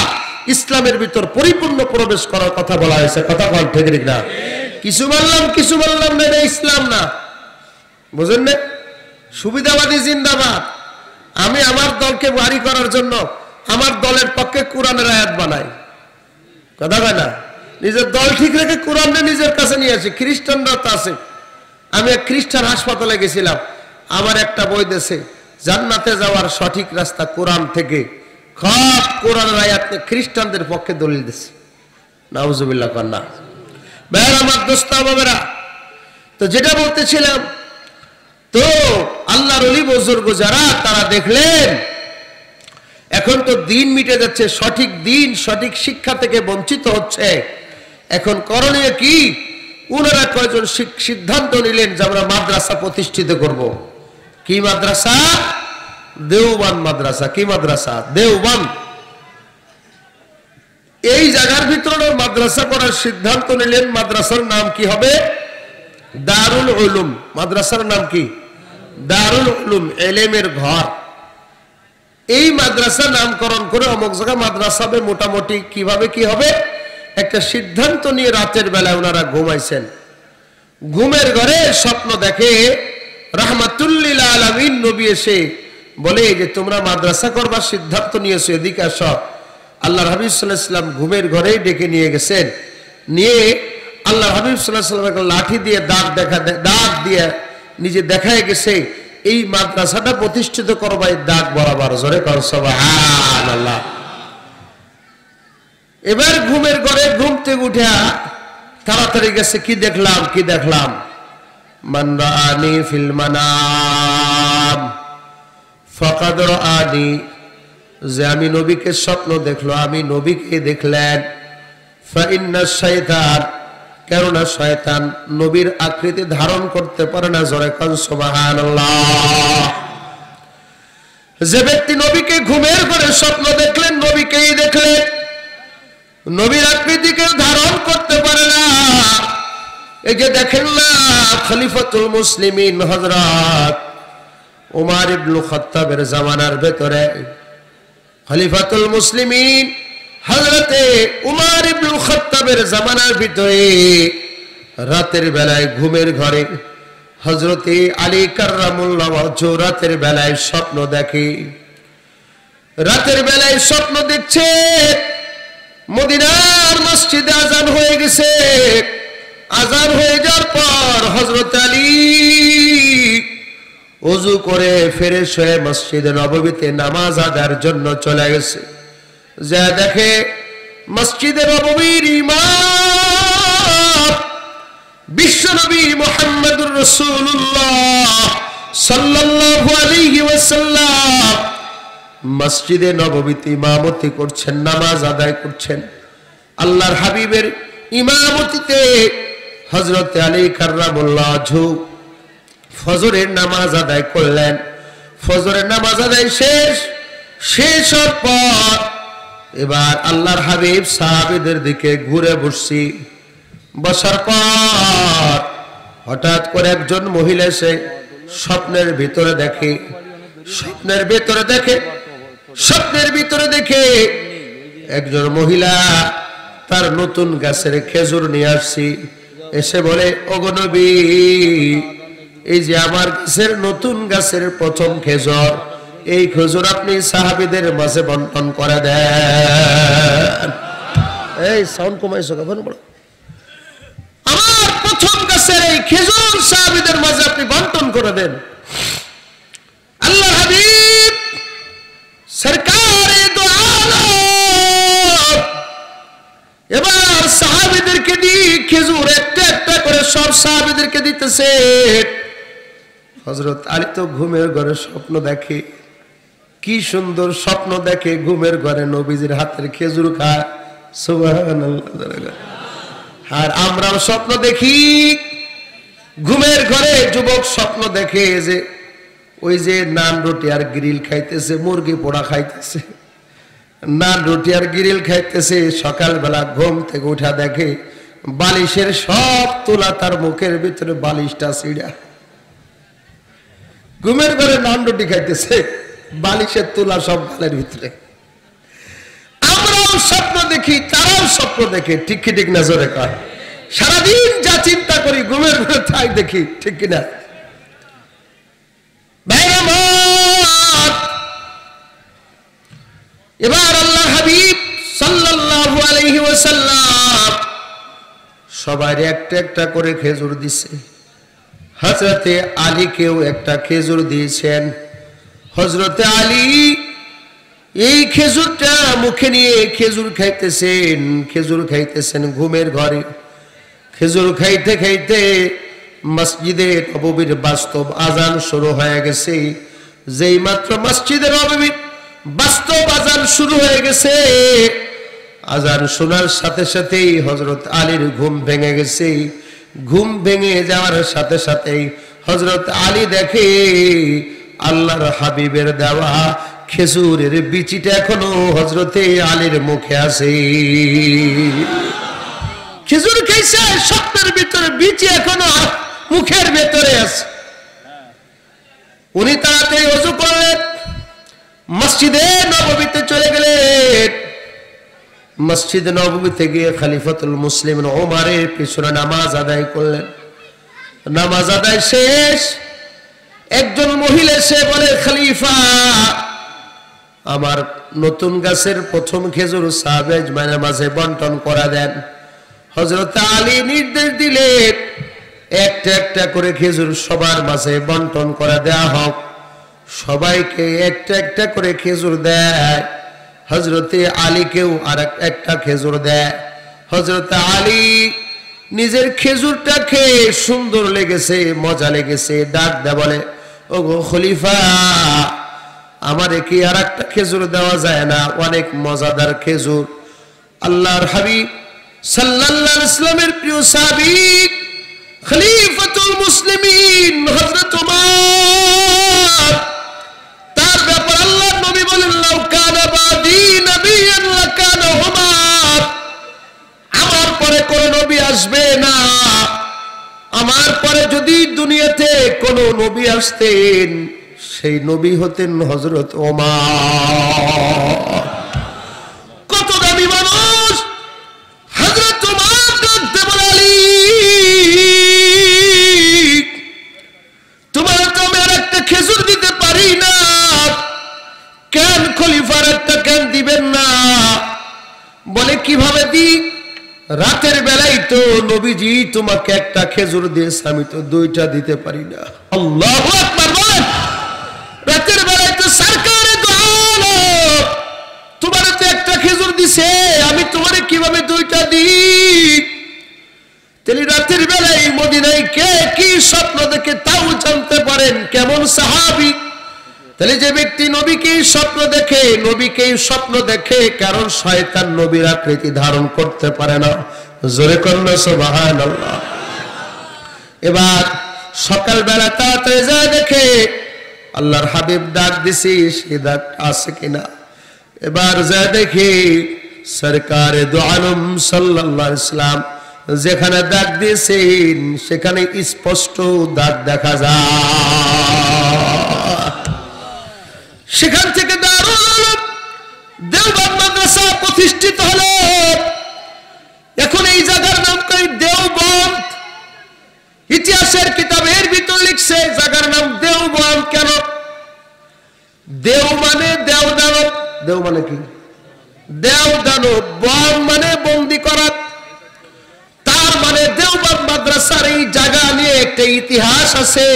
Speaker 1: ইসলামের ভিতর পরিপূর্ণ প্রবেশ করার কথা বলা হয়েছে। কথা বল ঠিক না? কিছু মানলাম না, এটা ইসলাম না। বুঝেন না? সুবিধাবাদী জিন্দাবাদ। আমি আমার দলকে বাড়ি করার জন্য আমার দলের পক্ষে কোরআনের আয়াত বানাই, কথা বলে না? নিজের দল ঠিক রেখে কোরআনটা নিজের কাছে নিয়ে আসি। খ্রিস্টানরা তো আছে। আমি এক খ্রিস্টান হাসপাতালে গেছিলাম, আমার একটা বই দেশে জান্নাতে যাওয়ার সঠিক রাস্তা কোরআন থেকে, সব কোরআনের আয়াত খ্রিস্টানদের পক্ষে দলিল দিছে। নাউজুবিল্লাহ কান্না। ভাইরা আমার দোস্ত বাবারা, তো যেটা বলতেছিলাম, তো আল্লাহর ওলি বুজুর্গ যারা, তারা দেখলেন এখন তো দিন মিটে যাচ্ছে, সঠিক দিন সঠিক শিক্ষা থেকে বঞ্চিত হচ্ছে। এখন করণীয় কি? ওনারা কয়েকজন সিদ্ধান্ত নিলেন যে আমরা মাদ্রাসা প্রতিষ্ঠিত করব। কি মাদ্রাসা? দেওবন্দ মাদ্রাসা। কি মাদ্রাসা? দেওবন্দ। এই জায়গার ভিতরে মাদ্রাসা করার সিদ্ধান্ত নিলেন। মাদ্রাসার নাম কি হবে? দারুল উলুম। মাদ্রাসার নাম কি? দারুল উলুম, এলেমের ঘর। এই মাদ্রাসা নামকরণ করে অমুক জায়গায় মাদ্রাসা হবে। মোটামুটি কিভাবে কি হবে একটা সিদ্ধান্ত নিয়ে রাতের বেলায় ওনারা ঘুমাইছেন। ঘুমের ঘরে স্বপ্ন দেখে রাহমাতুল্লিল আলামিন নবী এসে বলে যে তোমরা মাদ্রাসা করবার সিদ্ধান্ত নিয়েছো, এদিকে আসো। আল্লাহর হাবিব সাল্লাল্লাহু আলাইহি ওয়াসাল্লাম ঘুমের ঘরেই ডেকে নিয়ে গেছেন। নিয়ে আল্লাহর হাবিব সাল্লাল্লাহু আলাইহি ওয়াসাল্লাম একটা লাঠি দিয়ে দাগ দিয়ে নিজে দেখায় গেছে এই মাদ্রাসাটা প্রতিষ্ঠিত করবা এই দাগ বরাবর। জোরে কর সুবহানাল্লাহ। এবার ঘুমের ঘরে ঘুম থেকে উঠে তাড়াতাড়ি গেছে, কি দেখলাম মান রাআনি ফিল মানাম ফাকাদ রাআনি, যে আমি নবীকে স্বপ্ন দেখলো, আমি নবীকে দেখলেন। ফা ইন্না শাইতান, কেননা শয়তান নবীর আকৃতি ধারণ করতে পারে না। জোরে কর সুবহানাল্লাহ। যে ব্যক্তি নবীকে ঘুমের ঘরে স্বপ্ন দেখলেন, নবীকেই দেখলেন, নবীর আকৃতিকে ধারণ করতে পারে না। এই যে দেখেন না, খলিফাতুল মুসলিমিন হযরত উমর ইবনে খাত্তাবের জামানার ভেতরে, খলিফাতুল মুসলিমিন হযরতে উমর ইবনে খাত্তাবের জামানার ভিতরে রাতের বেলায় ঘুমের ঘরে হযরতে আলী কাররামুল্লাহ ওয়াজহু রাতের বেলায় স্বপ্ন দেখে। রাতের বেলায় স্বপ্ন দেখছে মদিনার মসজিদে আজান হয়ে গেছে। আজান হয়ে যাওয়ার পর হযরত আলী ওযু করে ফ্রেশ হয়ে মসজিদে নববীতে নামাজ আদায়ের জন্য চলে গেছে। যা দেখে মসজিদে নববীর ইমাম বিশ্বনবী মুহাম্মদুর রাসূলুল্লাহ সাল্লাল্লাহু আলাইহি ওয়াসাল্লাম মসজিদে নববীতে ইমামতি করছেন, নামাজ আদায় করছেন। আল্লাহর হাবিবের ইমামতিতে হযরত আলী কাররামুল্লাহ ওয়াজহু ফজরের নামাজ আদায় করলেন। ফজরের নামাজ আদায় শেষ হওয়ার পর এবার আল্লাহর হাবিব সাহাবীদের দিকে ঘুরে বসার পর হঠাৎ করে একজন মহিলা এসে স্বপ্নের ভিতরে দেখে একজন মহিলা তার নতুন গাছের খেজুর নিয়ে আসছি। এসে বলে, ওগো নবী, এই যে আমার গাছের নতুন গাছের প্রথম খেজুর, এই খেজুর আপনি সাহাবীদের মাঝে বন্টন করে দেন। এই সাউন্ড কমাইছো কেন? বলো, আমার প্রথম গাছের এই খেজুর সাহাবীদের মাঝে আপনি বন্টন করে দেন। আল্লাহ হাবিব সরকারে দো আলম এবার সাহাবীদেরকে দিয়ে খেজুর একটা করে সব সাহাবীদেরকে দিতেছে। হযরত আলী তো ঘুমের ঘরে স্বপ্ন দেখে, কি সুন্দর স্বপ্ন দেখে, ঘুমের ঘরে নবীজির হাতের খেজুর খায়। সুবহানাল্লাহ। আর আমরাও স্বপ্ন দেখি ঘুমের ঘরে, যুবক স্বপ্ন দেখে যে ওই যে নান রুটি আর গ্রিল খাইতেছে, মুরগি পোড়া খাইতেছে। নান রুটি আর গ্রিল খাইতেছে। সকালবেলা ঘুম থেকে উঠা দেখে বালিশের সব তুলা তার মুখের ভিতরে, বালিশটা ছিঁড়া। ঘুমের ঘরে নান রুটি খাইতেছে, বালিশের তুলা সব গালের ভিতরে। আমরাও স্বপ্ন দেখি, তারাও স্বপ্ন দেখে, ঠিক কি ঠিক না? জোরে কয়। সারাদিন যা চিন্তা করি ঘুমের ঘরে তাই দেখি, ঠিক কিনা? এবার আল্লাহ হাবিব সাল্লাল্লাহু আলাইহি ওয়াসাল্লাম সবার একটা একটা করে খেজুর দিছে। হযরতে আলীকেও একটা খেজুর দিয়েছেন। হযরতে আলী এই খেজুরটা মুখে নিয়ে খেজুর খাইতেছেন ঘুমের ঘরে। খেজুর খাইতে খাইতে মসজিদে নববীর বাস্তব আজান শুরু হয়ে গেছে। যেই মাত্র মসজিদে নববীর বাস্তব আজান শুরু হয়ে গেছে, আজান শোনার সাথে সাথেই হযরত আলীর ঘুম ভেঙে গেছে। ঘুম ভেঙে যাওয়ার সাথে সাথেই হযরত আলী দেখে আল্লাহর হাবিবের দেওয়া খেজুরের বিচিটা এখনো হযরতে আলীর মুখে আছে। খেজুর খাইছে, স্বপ্নের ভিতরে বিচি এখনো মুখের ভেতরে আছে। উনি তাড়াতাড়ি ওযু করলেন, মসজিদে নববীতে চলে গেলেন। মসজিদ নববীতে গিয়ে খলিফাতুল মুসলিমিন ওমরের পিছনে নামাজ আদায় করলেন। নামাজ আদায় শেষ, একজন মহিলা এসে বলে, খলিফা আমার নতুন গাছের প্রথম খেজুর সাহাবে আজমাইনের মাঝে বন্টন করা দেন। হযরত আলী নির্দেশ দিলেন একটা একটা করে খেজুর সবার মাঝে বন্টন করে দেয়া হোক। সবাইকে একটা একটা করে খেজুর দেয়। হযরতে আলীকেও আর একটা খেজুর দেয়। হযরতে আলী নিজের খেজুরটা খেয়ে সুন্দর লেগেছে, মজা লেগেছে, ডাক দেয় বলে, ওগো খলিফা আমারে কি আর একটা খেজুর দেওয়া যায় না? অনেক মজাদার খেজুর। আল্লাহর হাবিব সাল্লাল্লাহু আলাইহি ওয়াসাল্লামের প্রিয় সাহাবী খলিফাতুল মুসলিমিন হযরত ওমর, তার ব্যাপার আল্লাহর নবী বলেন, লাউ কানা বাদি নবিয়্যান লাকানা ওমর, আমার পরে কোন নবী আসবে না, আমার পরে যদি দুনিয়াতে কোন নবী আসতেন সেই নবী হতেন হযরত ওমর। কত দামি মানুষ হযরত ওমর ডাকতে বলে, আলী তোমার তো আমি আর একটা খেজুর দিতে পারি না, কেন খলিফার একটা কেন দিবেন না? বলে কিভাবে দিই? রাতের বেলায় তো নবীজি তোমাকে একটা খেজুর দিয়েছে, আমি তো দুইটা দিতে পারি না। আল্লাহু আকবার বলেন। রাতের বেলায় তো সরকারে দো আলম তোমার তো একটা খেজুর দিছে, আমি তোমারে কিভাবে দুইটা দিই? তাহলে রাতের বেলায় মদিনায় কে কি স্বপ্ন দেখে তাও জানতে পারেন কেমন সাহাবী। তাহলে যে ব্যক্তি নবীকেই স্বপ্ন দেখে, নবীকেই স্বপ্ন দেখে, কারণ শয়তান নবীর আকৃতি ধারণ করতে পারে না। জোরে কন্যা সুবহানাল্লাহ। এবার সকালবেলা তাড়াতাড়ি যায় দেখে আল্লাহর হাবিব ডাক দিছি, সে ডাক আছে কিনা। এবার যায় দেখে সরকারে দো আলম সাল্লাল্লাহু আলাইহি ওয়াসাল্লাম যেখানে ডাক দিয়েছেন সেখানে স্পষ্ট দাগ দেখা যায়। সেখান থেকে দারুল উলুম দেওবন্দ মাদ্রাসা প্রতিষ্ঠিত হলো। এখন এই জায়গার নাম কই দেওবন্দ। ইতিহাসের কিতাবের ভিতর লিখছে জায়গার নাম দেওবন্দ। কেন? দেও মানে দেও দানব, দেও মানে কি? দেও দানব, বন মানে বন্দি করা। তার মানে দেওবন্দ মাদ্রাসার এই জায়গা নিয়ে একটা ইতিহাস আছে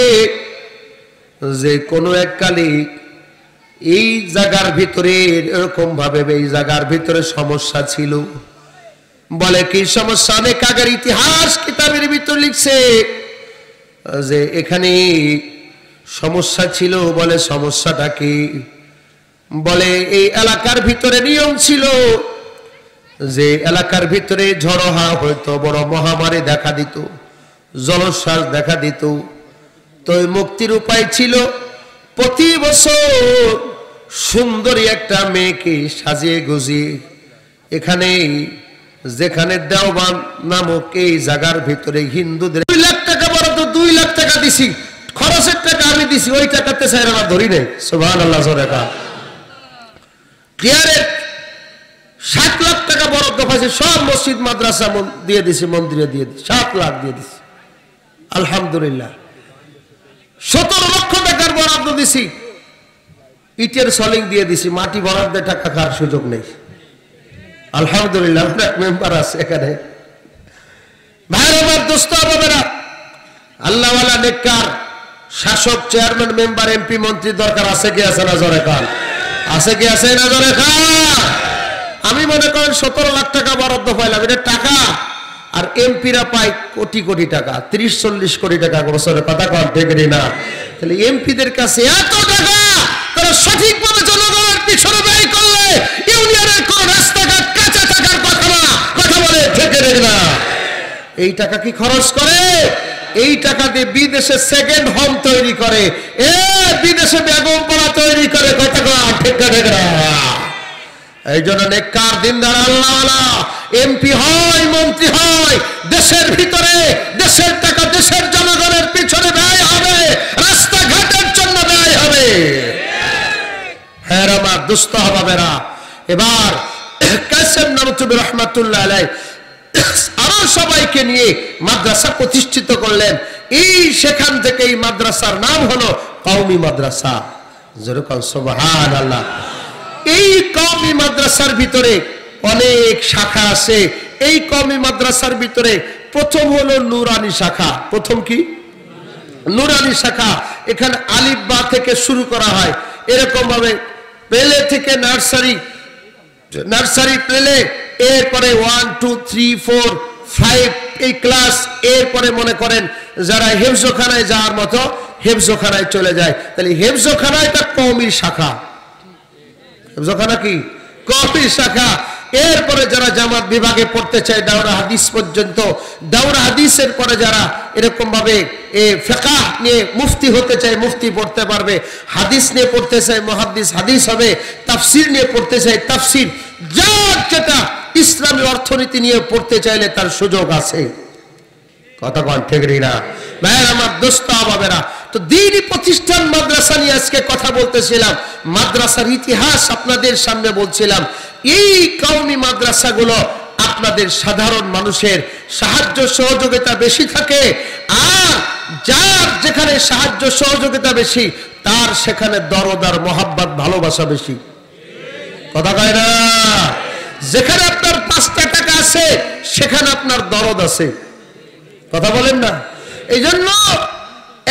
Speaker 1: যে কোনো এককালে এই জায়গার ভিতরে এরকম ভাবে এই জায়গার ভিতরে সমস্যা ছিল। বলে কি সমস্যা? অনেক আগের ইতিহাস কিতাবের ভিতর লিখছে যে এখানে সমস্যা ছিল। বলে সমস্যাটা কি? বলে এই এলাকার ভিতরে নিয়ম ছিল যে এলাকার ভিতরে ঝড় হাওয়া হয়তো, বড় মহামারী দেখা দিত, জলোচ্ছ্বাস দেখা দিত। তো মুক্তির উপায় ছিল প্রতি বছর সুন্দরী একটা মেয়েকে সাজিয়ে গুজিয়ে এখানে যেখানে দেওবান নামক এই জায়গার ভিতরে হিন্দুদের 2 লাখ টাকা বরাদ্দ, 2 লাখ টাকা দিছি, খরচের টাকা আমি দিছি, ওই টাকাতে স্যারেরা ধরি নাই। সুবহানাল্লাহ। ক্লিয়ারে 7 লাখ টাকা বরাদ্দ পাইছে, সব মসজিদ মাদ্রাসা দিয়ে দিছি, মন্দিরে দিয়ে দিছি, 7 লাখ দিয়ে দিছি আলহামদুলিল্লাহ। 17 লক্ষ টাকার বরাদ্দ দিছি, ইটের সলিং দিয়ে দিছি, মাটি বরাদ্দের টাকা খাওয়ার সুযোগ নেই আলহামদুলিল্লাহ। অনেক মেম্বার আছে এখানে। ভাইরা আমার, দোস্ত বাবারা, আল্লাহওয়ালা নেককার শাসক, চেয়ারম্যান, মেম্বার, এমপি, মন্ত্রী দরকার আছে কি আছে না? জোরে কান আছে কি আছে না? জোরে কান। আমি মনে করেন 17 লাখ টাকা বরাদ্দ পাইলাম, এটা টাকা, আর এমপিরা পায় কোটি কোটি টাকা, 30-40 কোটি টাকা বছরে, কথা কন ঠিক না? তাহলে এমপিদের কাছে এত টাকা, তারা সঠিকভাবে জনগণের পিছনে ব্যয় করলে ইউনিয়নের কোন রাস্তাঘাট কাঁচা থাকার কথা না, কথা বলে ঠিক না? এই টাকা কি খরচ করে? এই টাকা দিয়ে বিদেশে সেকেন্ড হোম তৈরি করে, বিদেশে বেগমপাড়া তৈরি করে, কথা কন ঠিক না? এই জন্য নেককার দিনদার আল্লাহওয়ালা এমপি হয়, মন্ত্রী হয়, দেশের ভিতরে দেশের টাকা দেশের জনগণের পিছনে ব্যয় হবে, রাস্তাঘাটের জন্য ব্যয় হবে। হ্যাঁ আমার দুস্থ হবাবেরা, এবার কাসেম নামতুবি রহমাতুল্লাহ আলাইহি আরো সবাইকে নিয়ে মাদ্রাসা প্রতিষ্ঠিত করলেন। এই সেখান থেকে এই মাদ্রাসার নাম হলো কওমি মাদ্রাসা। যেরকম সুবহানাল্লাহ। এই কওমি মাদ্রাসার ভিতরে অনেক শাখা আছে। এই কওমি মাদ্রাসার ভিতরে প্রথম হলো নুরানি শাখা। প্রথম কি? নুরানি শাখা। এখানে আলিফ বা থেকে শুরু করা হয়, এরকম ভাবে প্লে থেকে নার্সারি প্লে, এরপরে 1 2 3 4 5 এই ক্লাস, এরপরে মনে করেন যারা হেফজখানায় যাওয়ার মতো হেফজখানায় চলে যায়, তাহলে হেফজখানায় তার কওমি শাখা। হেফজখানা কি? কওমি শাখা। এরপরে যারা জামাত বিভাগে পড়তে চায় দাওরা হাদিস পর্যন্ত, দাওরা হাদিসের পরে যারা এরকম ভাবে ফিকহ নিয়ে মুফতি হতে চায় মুফতি পড়তে পারবে, হাদিস নিয়ে পড়তে চায় মুহাদ্দিস হাদিস হবে, তাফসীর নিয়ে পড়তে চায় তাফসীর, যার যেটা ইসলামী অর্থনীতি নিয়ে পড়তে চাইলে তার সুযোগ আছে। কথা কোন ঠিক না? ভাইরা আমার, দোস্ত বাবারা, তো দ্বীনি প্রতিষ্ঠান মাদ্রাসা নিয়ে আজকে কথা বলতেছিলাম, মাদ্রাসার ইতিহাস আপনাদের সামনে বলছিলাম। এই কওমি মাদ্রাসাগুলো আপনাদের সাধারণ মানুষের সাহায্য সহযোগিতা বেশি থাকে, আর যার যেখানে সাহায্য সহযোগিতা বেশি তার সেখানে দরদ আর মোহাব্বত ভালোবাসা বেশি। কথা কয় না? যেখানে আপনার 5টা টাকা আছে সেখানে আপনার দরদ আছে। কথা বলেন না? এই জন্য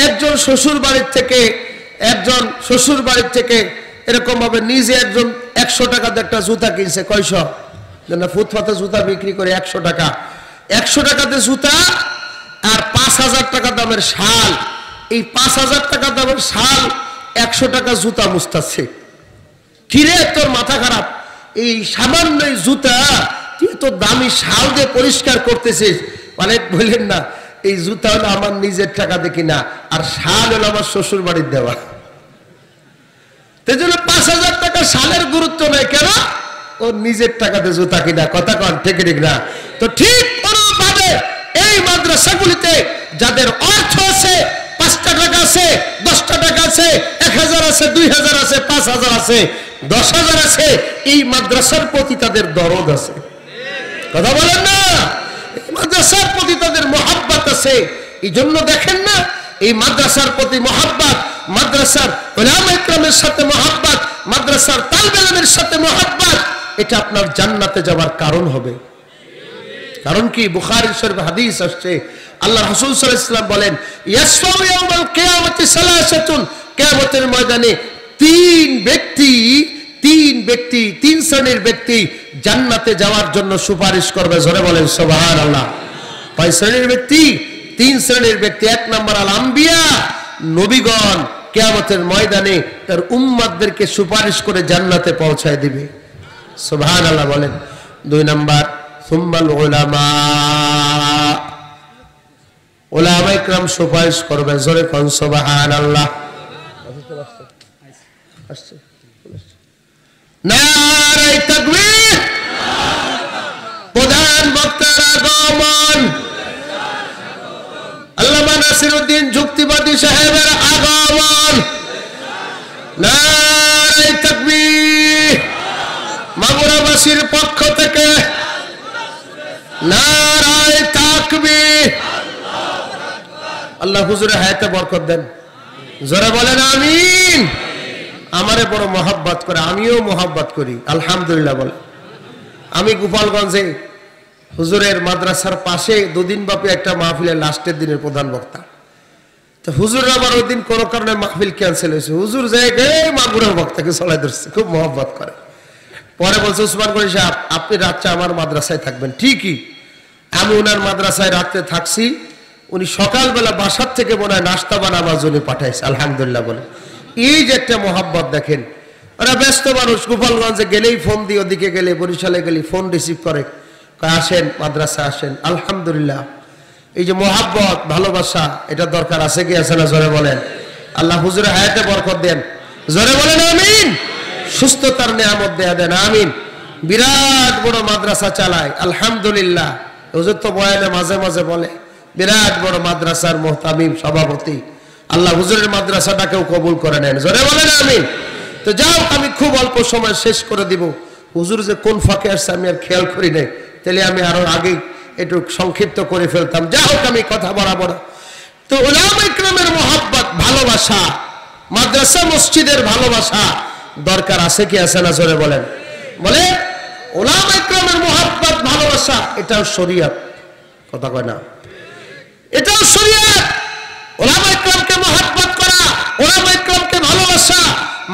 Speaker 1: একজন শ্বশুর বাড়ির থেকে এরকম ভাবে নিজে একজন 100 টাকাতে একটা জুতা কিনছে, কয়শো না ফুটপাতে জুতা বিক্রি করে 100 টাকা, 100 টাকাতে জুতা আর 5000 টাকা দামের শাল। এই 5000 টাকা দামের শাল 100 টাকা জুতা মুস্তাছে। কিরে তোর মাথা খারাপ, এই সামান্য জুতা তুই তো দামি শাল দিয়ে পরিষ্কার করতেছিস? মানে বললেন না, এই জুতা হলো আমার নিজের টাকা দেখি না, আর শাল হলো আমার শ্বশুর বাড়ির দেওয়া। সেই জন্য 5000 টাকা শালের গুরুত্ব নেই, কেন? ও নিজের টাকাতে জুতা কিনা। কথা কন ঠিক না? তো ঠিক অনুভাবে এই মাদ্রাসাগুলিতে যাদের অর্থ আছে, 5টা টাকা আছে, 10টা টাকা আছে, 1000 আছে, 2000 আছে, 5000 আছে, 10,000 আছে, এই মাদ্রাসার প্রতি তাদের দরদ আছে। কথা বলেন না? এই মাদ্রাসার প্রতি তাদের মহাব্বত আছে। এই জন্য দেখেন না, এই মাদ্রাসার প্রতি মহাব্বত, মাদ্রাসার উলামা ইকরামের সাথে মহাব্বত, মাদ্রাসার তালিবে ইলমের সাথে মহাব্বত, এটা আপনার জান্নাতে যাওয়ার কারণ হবে। কারণ কি? বুখারী শরীফ হাদিস আসছে, আল্লাহ রাসূল সাল্লাল্লাহু আলাইহি ওয়াসাল্লাম বলেন, ইয়াসফাউ ইয়াউমাল কিয়ামতি সালাসাতুন, কিয়ামতের ময়দানে 3 শ্রেণীর ব্যক্তি জান্নাতে যাওয়ার জন্য সুপারিশ করবে। জোরে বলেন সুবহানাল্লাহ। কয় শ্রেণীর ব্যক্তি? 3 শ্রেণীর ব্যক্তি। 1 নম্বর আল আম্বিয়া, নবীগণ কিয়ামতের ময়দানে তার উম্মতদেরকে সুপারিশ করে জান্নাতে পৌঁছায় দিবে। সুবহানাল্লাহ বলেন। 2 নম্বর সুম্মাল উলামা, উলামা ইকরাম সুপারিশ করবে। জোরে কোন সুবহানাল্লাহ। আসছে নারে তাকবীর। প্রধান বক্তার আগমন, আল্লামা নাসিরউদ্দিন যুক্তিবাদী সাহেবের আগমন। নারে তাকবীর। মাগুরাবাসীর পক্ষ থেকে নারে তাকবীর। আল্লাহ হুজুরের হায়াতে বরকত দেন, জোরে বলেন আমিন। আমারে বড় মহব্বত করে, আমিও মহব্বত করি, আলহামদুলিল্লাহ বলে। আমি গোপালগঞ্জে হুজুরের মাদ্রাসার পাশে দুদিন ব্যাপী একটা মাহফিলের লাস্টের দিনের প্রধান বক্তা। তো হুজুর আবার ওই দিন কোনো কারণে মাহফিল ক্যান্সেল হয়েছে, হুজুর জায়গায় মাগুরের বক্তাকে চলাই ধরছে, খুব মহব্বত করে। পরে বলছে উসমান গনি সাহেব আপনি রাত্রে আমার মাদ্রাসায় থাকবেন। ঠিকই, আমি ওনার মাদ্রাসায় রাত্রে থাকছি। উনি সকালবেলা বাসার থেকে মনে হয় নাস্তা বানাবার জন্য পাঠাইছে, আলহামদুলিল্লাহ বলে। এই যে একটা মহব্বত দেখেন। ওরা ব্যস্ত মানুষ, গোপালগঞ্জে গেলেই ফোন দিয়ে, ওদিকে গেলে বরিশালে গেলে ফোন রিসিভ করে, আসেন মাদ্রাসা আসেন, আলহামদুলিল্লাহ। এই যে মহব্বত ভালোবাসা, এটা দরকার আছে কি আছে না? জোরে বলেন। আল্লাহ হুজুরের হায়াতে বরকত দেন, জোরে বলেন আমিন। সুস্থতার নিয়ামত দেয়া দেন, আমিন। বিরাট বড় মাদ্রাসা চালায়, আলহামদুলিল্লাহ। হুজুর তো বয়ানে মাঝে মাঝে বলে বিরাট বড় মাদ্রাসার মুহতামিম সভাপতি। আল্লাহ হুজুরের মাদ্রাসাটাকেও কবুল করে নেন, জোরে বলেন আমিন। তো যাও, আমি খুব অল্প সময় শেষ করে দিব। হুজুর যে কোন ফাঁকে আসছে আমি আর খেয়াল করি নাই, তাহলে আমি আরো আগে একটু সংক্ষিপ্ত করে ফেলতাম। যা হোক, আমি কথা বরাবর। তো উলামা ইকরামের মহব্বত, ভালোবাসা, মাদ্রাসা মসজিদের ভালোবাসা দরকার আছে কি আছে না? জোরে বলেন। বলে উলামা ইকরামের মহব্বত ভালোবাসা, এটাও শরীয়ত, কথা কয় না? এটাও শরীয়ত। উলামা ইকরামকে মহব্বত করা, উলামা ইকরামকে ভালোবাসা,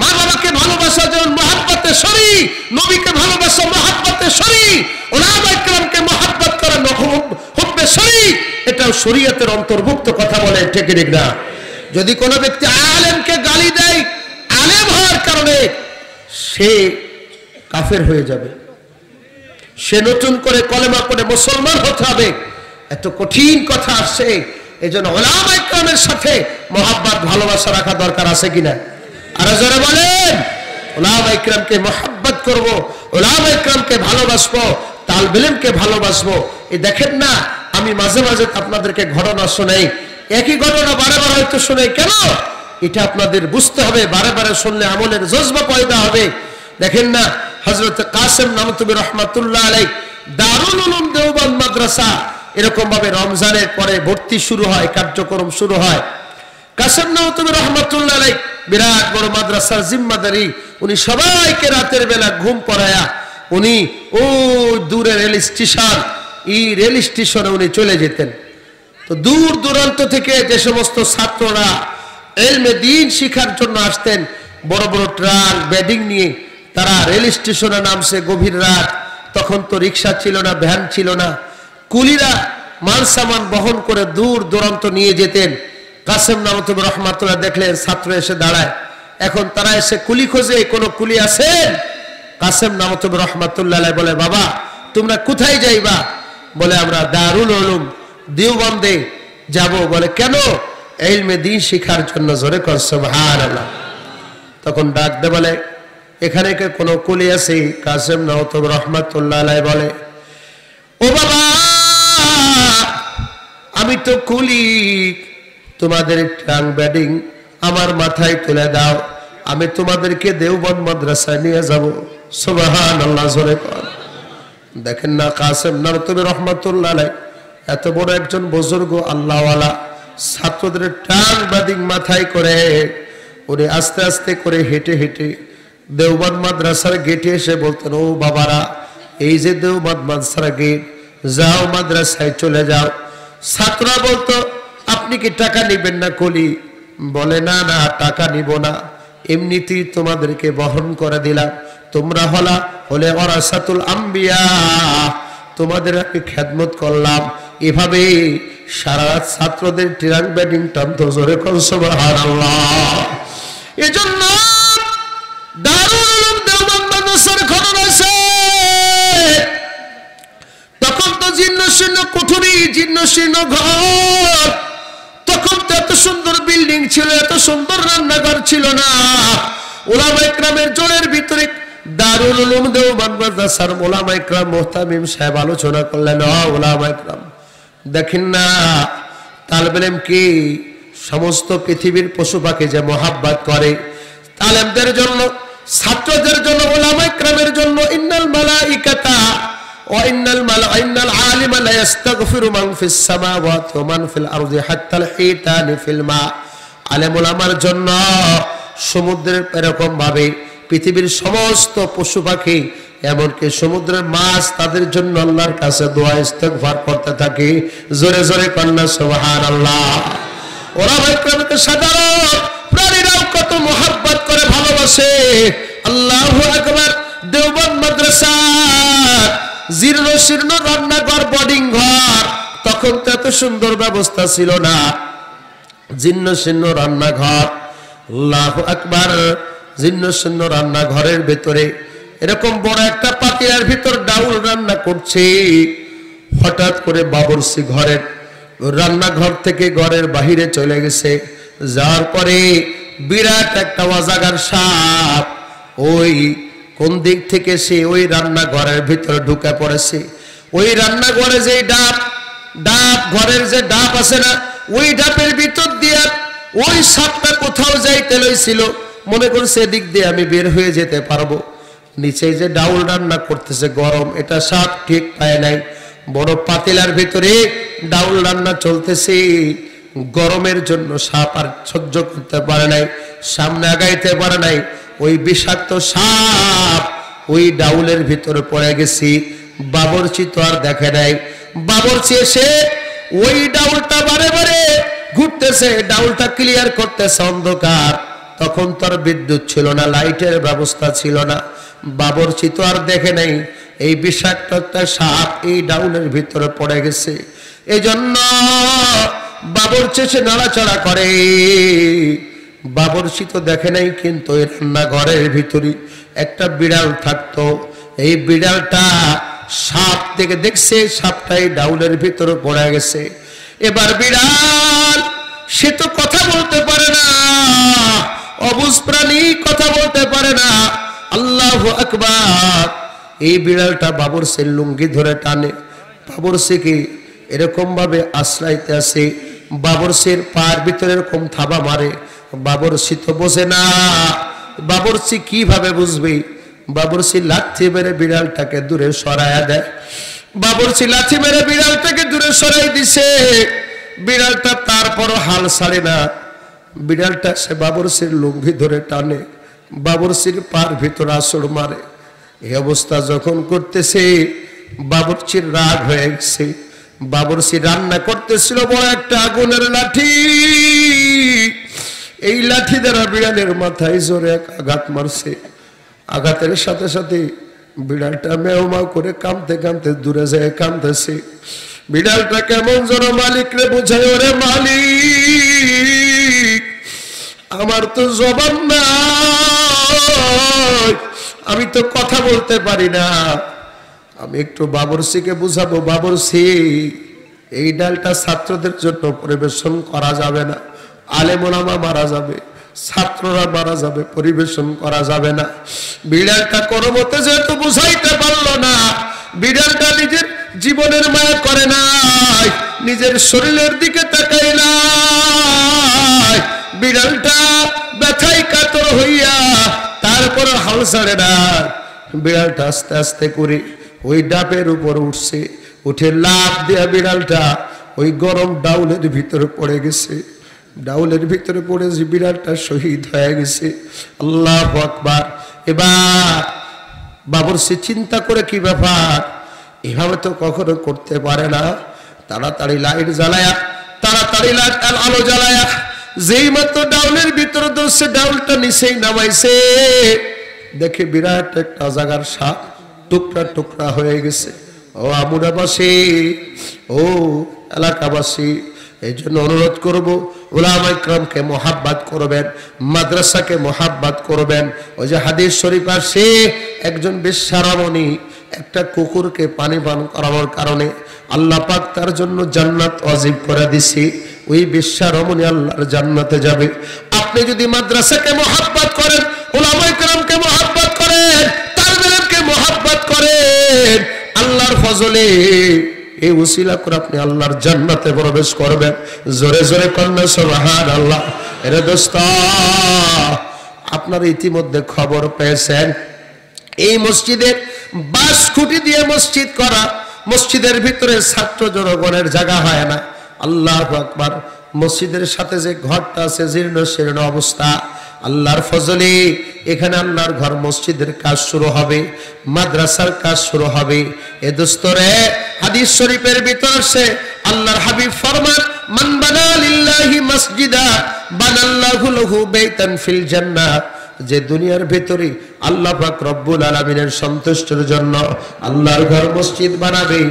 Speaker 1: মা বাবাকে ভালোবাসা যেমন মহব্বতে শরী, নবীকে ভালোবাসা মহব্বতে শরী, উলামা ইকরামকে মহব্বত করা হুব্বে শরী, এটাও শরীয়তের অন্তর্ভুক্ত। কথা বলে ঠিক ঠিক না? যদি কোনো ব্যক্তি আলেমকে গালি দেয়, আলেম হওয়ার কারণে সে কাফের হয়ে যাবে, সে নতুন করে কলেমা করে মুসলমান হতে হবে, এত কঠিন কথা আসছে। এই জন্য উলামা ইকরামের সাথে মহব্বত ভালোবাসা রাখা দরকার আছে কিনা? আর জোরে বলেন। উলামা ইকরামকে মহব্বত করব, উলামা ইকরামকে ভালোবাসবো, তালিবে ইলমকে ভালোবাসবো। এই দেখেন না, আমি মাঝে মাঝে আপনাদেরকে ঘটনা শোনাই, একই ঘটনা বারে বারে হয়তো শোনাই। কেন? এটা আপনাদের বুঝতে হবে, বারে বারে শুনলে আমলের জজবা পয়দা হবে। দেখেন না, হযরত কাসেম নামতুবি রহমাতুল্লাহ আলাইহি দারুল উলুম দেওবন্দ মাদ্রাসা এরকম ভাবে রমজানের পরে ভর্তি শুরু হয়, কার্যক্রম শুরু হয়। কাসেম নামতুবি রহমাতুল্লাহ আলাইহি বিরাট বড় মাদ্রাসার জিম্মাদারি। উনি সবাইকে রাতের বেলা ঘুম পড়ায়া উনি ওই দূরে রেল স্টেশন, এই রেল স্টেশনে উনি চলে যেতেন। তো দূর দূরান্ত থেকে যে সমস্ত ছাত্ররা ইলমে দ্বীন শিখার জন্য আসতেন, বড় বড় ট্রাক বেডিং নিয়ে তারা রেল স্টেশনে নামছে গভীর রাত। তখন তো রিক্সা ছিল না, ভ্যান ছিল না, কুলিরা মাল সামান বহন করে দূর দূরান্ত নিয়ে যেতেন। কাসেম নামতুবি রহমাতুল্লাহ দেখলেন ছাত্র এসে দাঁড়ায়, এখন তারা এসে কুলি খোঁজে, কোনো কুলি আছেন? কাসেম নামতুবি রহমাতুল্লাহ বলে, বাবা তোমরা কোথায় যাইবা? বলে আমরা দারুল উলুম দেওবন্দে যাব। বলে কেন? ইলমে দ্বীন শিখার জন্য। জোরে কর সুবহানাল্লাহ। তখন ডাক দে বলে, এখানে কে কোনো কুলি আছে? কাসেম নামতুবি রহমাতুল্লাহ বলে, ও বাবা আমি তো কুলি, তোমাদের ট্রাং ব্যাডিং আমার মাথায় তুলে দাও, আমি তোমাদেরকে দেওবন্দ মাদ্রাসায় নিয়ে যাব। সুবহানাল্লাহ, জোরে কর। দেখেন না, কাসেম নামতুবি রহমাতুল্লাহ আলাইহি এত বড় একজন বুজুর্গ আল্লাহওয়ালা, ছাত্রদের ট্রাং ব্যাডিং মাথায় করে উনি আস্তে আস্তে করে হেঁটে হেঁটে দেওবন্দ মাদ্রাসার গেটে এসে বলতেন, ও বাবারা এই যে দেওবন্দ মাদ্রাসার গেট, যাও মাদ্রাসায় চলে যাও। ছাত্ররা বলতো, আপনি কি টাকা নিবেন না কুলি? বলে না না, টাকা নিব না, এমনিতেই তোমাদেরকে বহন করে দিলাম, তোমরা হলে ওয়ারাসাতুল আম্বিয়া, তোমাদের আমি খেদমত করলাম। এভাবে সারা রাত ছাত্রদের ট্রাং ব্যাডিং টানতো। জোরে কর সুবহানাল্লাহ। এজন্য দারুল উলুম দেওবন্দ মাদ্রাসার ঘটনা আছে। তখন তো জীর্ণ শীর্ণ কুঠুরি, জীর্ণ শীর্ণ ঘর, তখন তো এত সুন্দর বিল্ডিং ছিল, এত সুন্দর রান্নাঘর ছিল না। উলামা ইকরামের জোরের ভিতরে দারুল উলুম দেওবন্দ মাদ্রাসার উলামা ইকরাম মুহতামিম সাহেব আলোচনা করলেন, উলামা ইকরাম দেখেন না তালেব ইলম কি সমস্ত পৃথিবীর পশু পাখি যে মোহাব্বত করে, তালেবদের জন্য, ছাত্রদের জন্য, উলামা ইকরামের জন্য ইন্নাল মালাইকাতা ওয়া ইন্নাল আলিমা লা ইস্তাগফিরু মান ফিস সামাওয়াতি ওয়া মান ফিল আরদি হাত্তাল হিতানি ফিল মা। আলেম উলামার জন্য সমুদ্রের এরকম ভাবে পৃথিবীর সমস্ত পশু পাখি এমনকি সমুদ্রের মাছ তাদের জন্য আল্লাহর কাছে দোয়া ইস্তেগফার করতে থাকে। জোরে জোরে কন্যা সুবহানাল্লাহ। ওরা ভাইকে সাধারণ প্রাণীরাও কত মোহাব্বত করে ভালোবাসে। আল্লাহু আকবার। দেওবন্দ মাদ্রাসা জীর্ণ শীর্ণ রান্নাঘর, বোর্ডিং ঘর, তখন তো এত সুন্দর ব্যবস্থা ছিল না, জীর্ণ শীর্ণ রান্নাঘর। আল্লাহু আকবার। জীর্ণ শীর্ণ রান্নাঘরের ভেতরে এরকম বড় একটা পাতিলার ভিতর ডাউল রান্না করছে। হঠাৎ করে বাবরসি ঘরের রান্নাঘর থেকে ঘরের বাহিরে চলে গেছে। যাওয়ার পরে বিরাট একটা অজাগার সাপ ওই কোন দিক থেকে সে ওই রান্নাঘরের ভিতরে ঢুকে পড়েছে। ওই রান্নাঘরে যে ডাব ঘরের যে ডাব আছে না, ওই ডাবের ভিতর দিয়ে ওই সাপটা কোথাও যাইতে লইছিল, মনে করছে এদিক দিয়ে আমি বের হয়ে যেতে পারবো। নিচে যে ডাউল রান্না করতেছে গরম, এটা সাপ ঠিক পায় নাই। বড় পাতিলার ভিতরে ডাউল রান্না চলতেছে, গরমের জন্য সাপ আর সহ্য করতে পারে নাই, সামনে আগাইতে পারে নাই। ওই বিষাক্ত সাপ ওই ডাউলের ভিতরে পড়ে গেছি। বাবরচি তো আর দেখে নাই। বাবরচি এসে ওই ডাউলটা বারে বারে ঘুরতেছে, ডাউলটা ক্লিয়ার করতেছে। অন্ধকার, তখন তো আর বিদ্যুৎ ছিল না, লাইটের ব্যবস্থা ছিল না। বাবরচি তো আর দেখে নাই এই বিষাক্ত একটা সাপ এই ডাউলের ভিতরে পড়ে গেছে। এই জন্য বাবরচি সে নাড়াচাড়া করে। বাবরচি তো দেখে নাই, কিন্তু এই রান্নাঘরের ভিতরে একটা বিড়াল থাকতো। এই বিড়ালটা সাপ থেকে দেখছে সাপটা এই ডাউলের ভিতরে পড়ে গেছে। এবার বিড়াল সে তো কথা বলতে পারে না, অবুঝ প্রাণী, কথা বলতে পারে না। আল্লাহু আকবার। এই বিড়ালটা বাবরচির লুঙ্গি ধরে টানে, বাবরচিকে এরকম ভাবে আশ্রাইতে আসে, বাবরচির পায়ের ভিতরে এরকম থাবা মারে। বাবরচি তো বোঝে না, বাবরচি কিভাবে বুঝবে? বাবরচি লাথি মেরে বিড়ালটাকে দূরে সরাইয়া দেয়। বাবরচি লাথি মেরে বিড়ালটাকে দূরে সরাই দিছে। বিড়ালটা তারপরও হাল ছাড়ে না। বিড়ালটা সে বাবরচির লুঙ্গি ধরে টানে, বাবরচির পার ভিতর আছড় মারে। এই অবস্থা যখন করতেছে বাবরচির রাগ হয়ে গেছে। বাবরচি রান্না করতেছিল বড় একটা আগুনের লাঠি, এই লাঠি দ্বারা বিড়ালের মাথায় জোরে এক আঘাত মারছে। আঘাতের সাথে সাথে বিড়ালটা মেও মাও করে কাঁদতে কাঁদতে দূরে যায় কাঁদতেছে। বিড়ালটা কেমন যেন মালিক রে বুঝায়, ওরে মালিক আমার তো জবান নাই, আমি তো কথা বলতে পারি না, আমি একটু বাবরচিকে বুঝাবো। বাবরচি এই ডালটা ছাত্রদের জন্য পরিবেশন করা যাবে না, আলেম ওলামা মারা যাবে, ছাত্ররা মারা যাবে, পরিবেশন করা যাবে না। বিড়ালটা কোনো মতে যেহেতু বুঝাইতে পারলো না, বিড়ালটা নিজের জীবনের মায়া করে নাই, নিজের শরীরের দিকে তাকাই নাই। বিড়ালটা ব্যথায় কাতর হইয়া তারপর হাল ছাড়ে না। বিড়ালটা আস্তে আস্তে করে ওই ডাবের উপর উঠছে, উঠে লাফ দেয়া বিড়ালটা ওই গরম ডাউলের ভিতরে পড়ে গেছে। ডাউলের ভিতরে পড়েছে, বিড়ালটা শহীদ হয়ে গেছে। আল্লাহু আকবার। এবার বাবরচি চিন্তা করে, কি ব্যাপার, এভাবে তো কখনো করতে পারে না। তাড়াতাড়ি লাইট জ্বালায়া, তাড়াতাড়ি লাইট আলো জ্বালায়া যেই মাত্র ডাউলের ভিতরে ধরছে, ডাউলটা নিচেই নামাইছে, দেখে বিরাট একটা জায়গার সাপ টুকরা টুকরা হয়ে গেছে। ও আমুরাবাসী, ও এলাকাবাসী, এই জন্য অনুরোধ করব, উলামা ইকরামকে মোহাব্বত করবেন, মাদ্রাসাকে মোহাব্বত করবেন। ওই যে হাদিস শরীফ আসে, একজন বেশ্যারমণী একটা কুকুরকে পানি পান করানোর কারণে আল্লাহ পাক তার জন্য জান্নাত ওয়াজিব করে দিছে। ওই বেশ্যারমণী আল্লাহর জান্নাতে যাবে। আপনি যদি মাদ্রাসাকে মোহাব্বত করেন, উলামা ইকরামকে মোহাব্বত করেন, দিবেন আল্লাহর ফজলে, এই উসিলা করে আপনি আল্লাহর জান্নাতে প্রবেশ করবেন। জোরে জোরে কন্যা সুবহানাল্লাহ। এরে দোস্ত, আপনারা ইতিমধ্যে খবর পেয়েছেন এই মসজিদের 22 কোটি দিয়ে মসজিদ করা, মসজিদের ভিতরে ছাত্র জনগণের জায়গা হয় না। আল্লাহু আকবার। মসজিদের সাথে যে ঘরটা আছে জীর্ণ শীর্ণ অবস্থা, আল্লাহর ফজলে এখানে আল্লাহর ঘর মসজিদের কাজ শুরু হবে, মাদ্রাসার কাজ শুরু হবে। এ দোস্তরে, হাদিস শরীফের ভিতর সে আল্লাহর হাবিব ফরমান, মান বানা লিল্লাহি মসজিদা বানাল্লাহু লাহু বাইতান ফিল জান্নাহ। যে দুনিয়ার ভিতরে আল্লাহ পাক রব্বুল আলামিনের সন্তুষ্টির জন্য আল্লাহর ঘর মসজিদ বানাবে,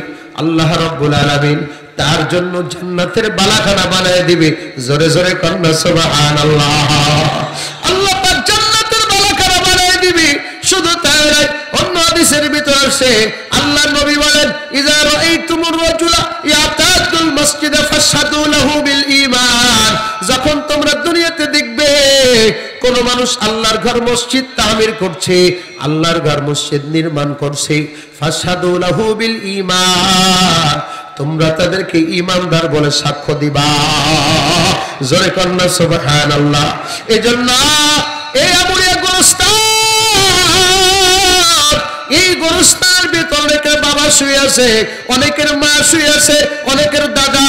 Speaker 1: আল্লাহ রব্বুল আলামিন তার জন্য জান্নাতের বালাখানা বানায় দিবে। জোরে জোরে কন্যা সুবহানাল্লাহ। আল্লাহ পাক জান্নাতের বালাখানা বানায় দিবে। শুধু তাই নয়, অন্য হাদিসের ভিতর আছে আল্লাহর নবী বলেন, ইযা রাআইতুমুর রাজুলা ইয়াতাদুল মসজিদা ফাশহাদু লাহু বিল ঈমান। যখন তোমরা দুনিয়াতে দেখবে কোন মানুষ আল্লাহর ঘর মসজিদ তামির করছে, আল্লাহর ঘর মসজিদ নির্মাণ করছে, ফাশহাদু লাহু বিল ঈমান, তোমরা তাদেরকে ঈমানদার বলে সাক্ষ্য দিবা। জোরে কন্যা সুবহানাল্লাহ। এজন্য এই আমুরিয়া গোরস্থান, এই গোরস্থানের ভিতর অনেকের বাবা শুয়ে আছে, অনেকের মা শুয়ে আছে, অনেকের দাদা,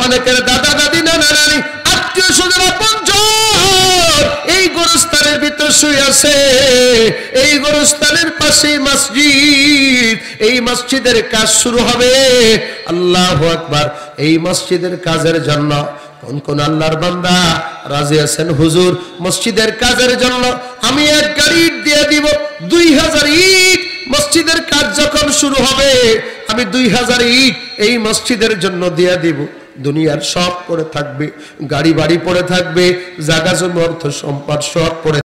Speaker 1: অনেকের দাদা দাদি, নানা নানি, আত্মীয় স্বজন আপনজন এই গোরস্থানের ভিতর শুয়ে আছে। এই গোরস্থানের পাশে মসজিদ, এই মসজিদের কাজ শুরু হবে। আল্লাহু আকবার। এই মসজিদের কাজের জন্য কোন কোন আল্লাহর বান্দা রাজি আছেন? হুজুর, মসজিদের কাজের জন্য আমি এক গাড়ি ইট দিয়ে দিব, 2000 ইট। মসজিদের কাজ যখন শুরু হবে আমি 2000 ইট এই মসজিদের জন্য দিয়ে দিব। দুনিয়ার সব পড়ে থাকবে, গাড়ি বাড়ি পড়ে থাকবে, জায়গা জমি অর্থ সম্পদ সব পড়ে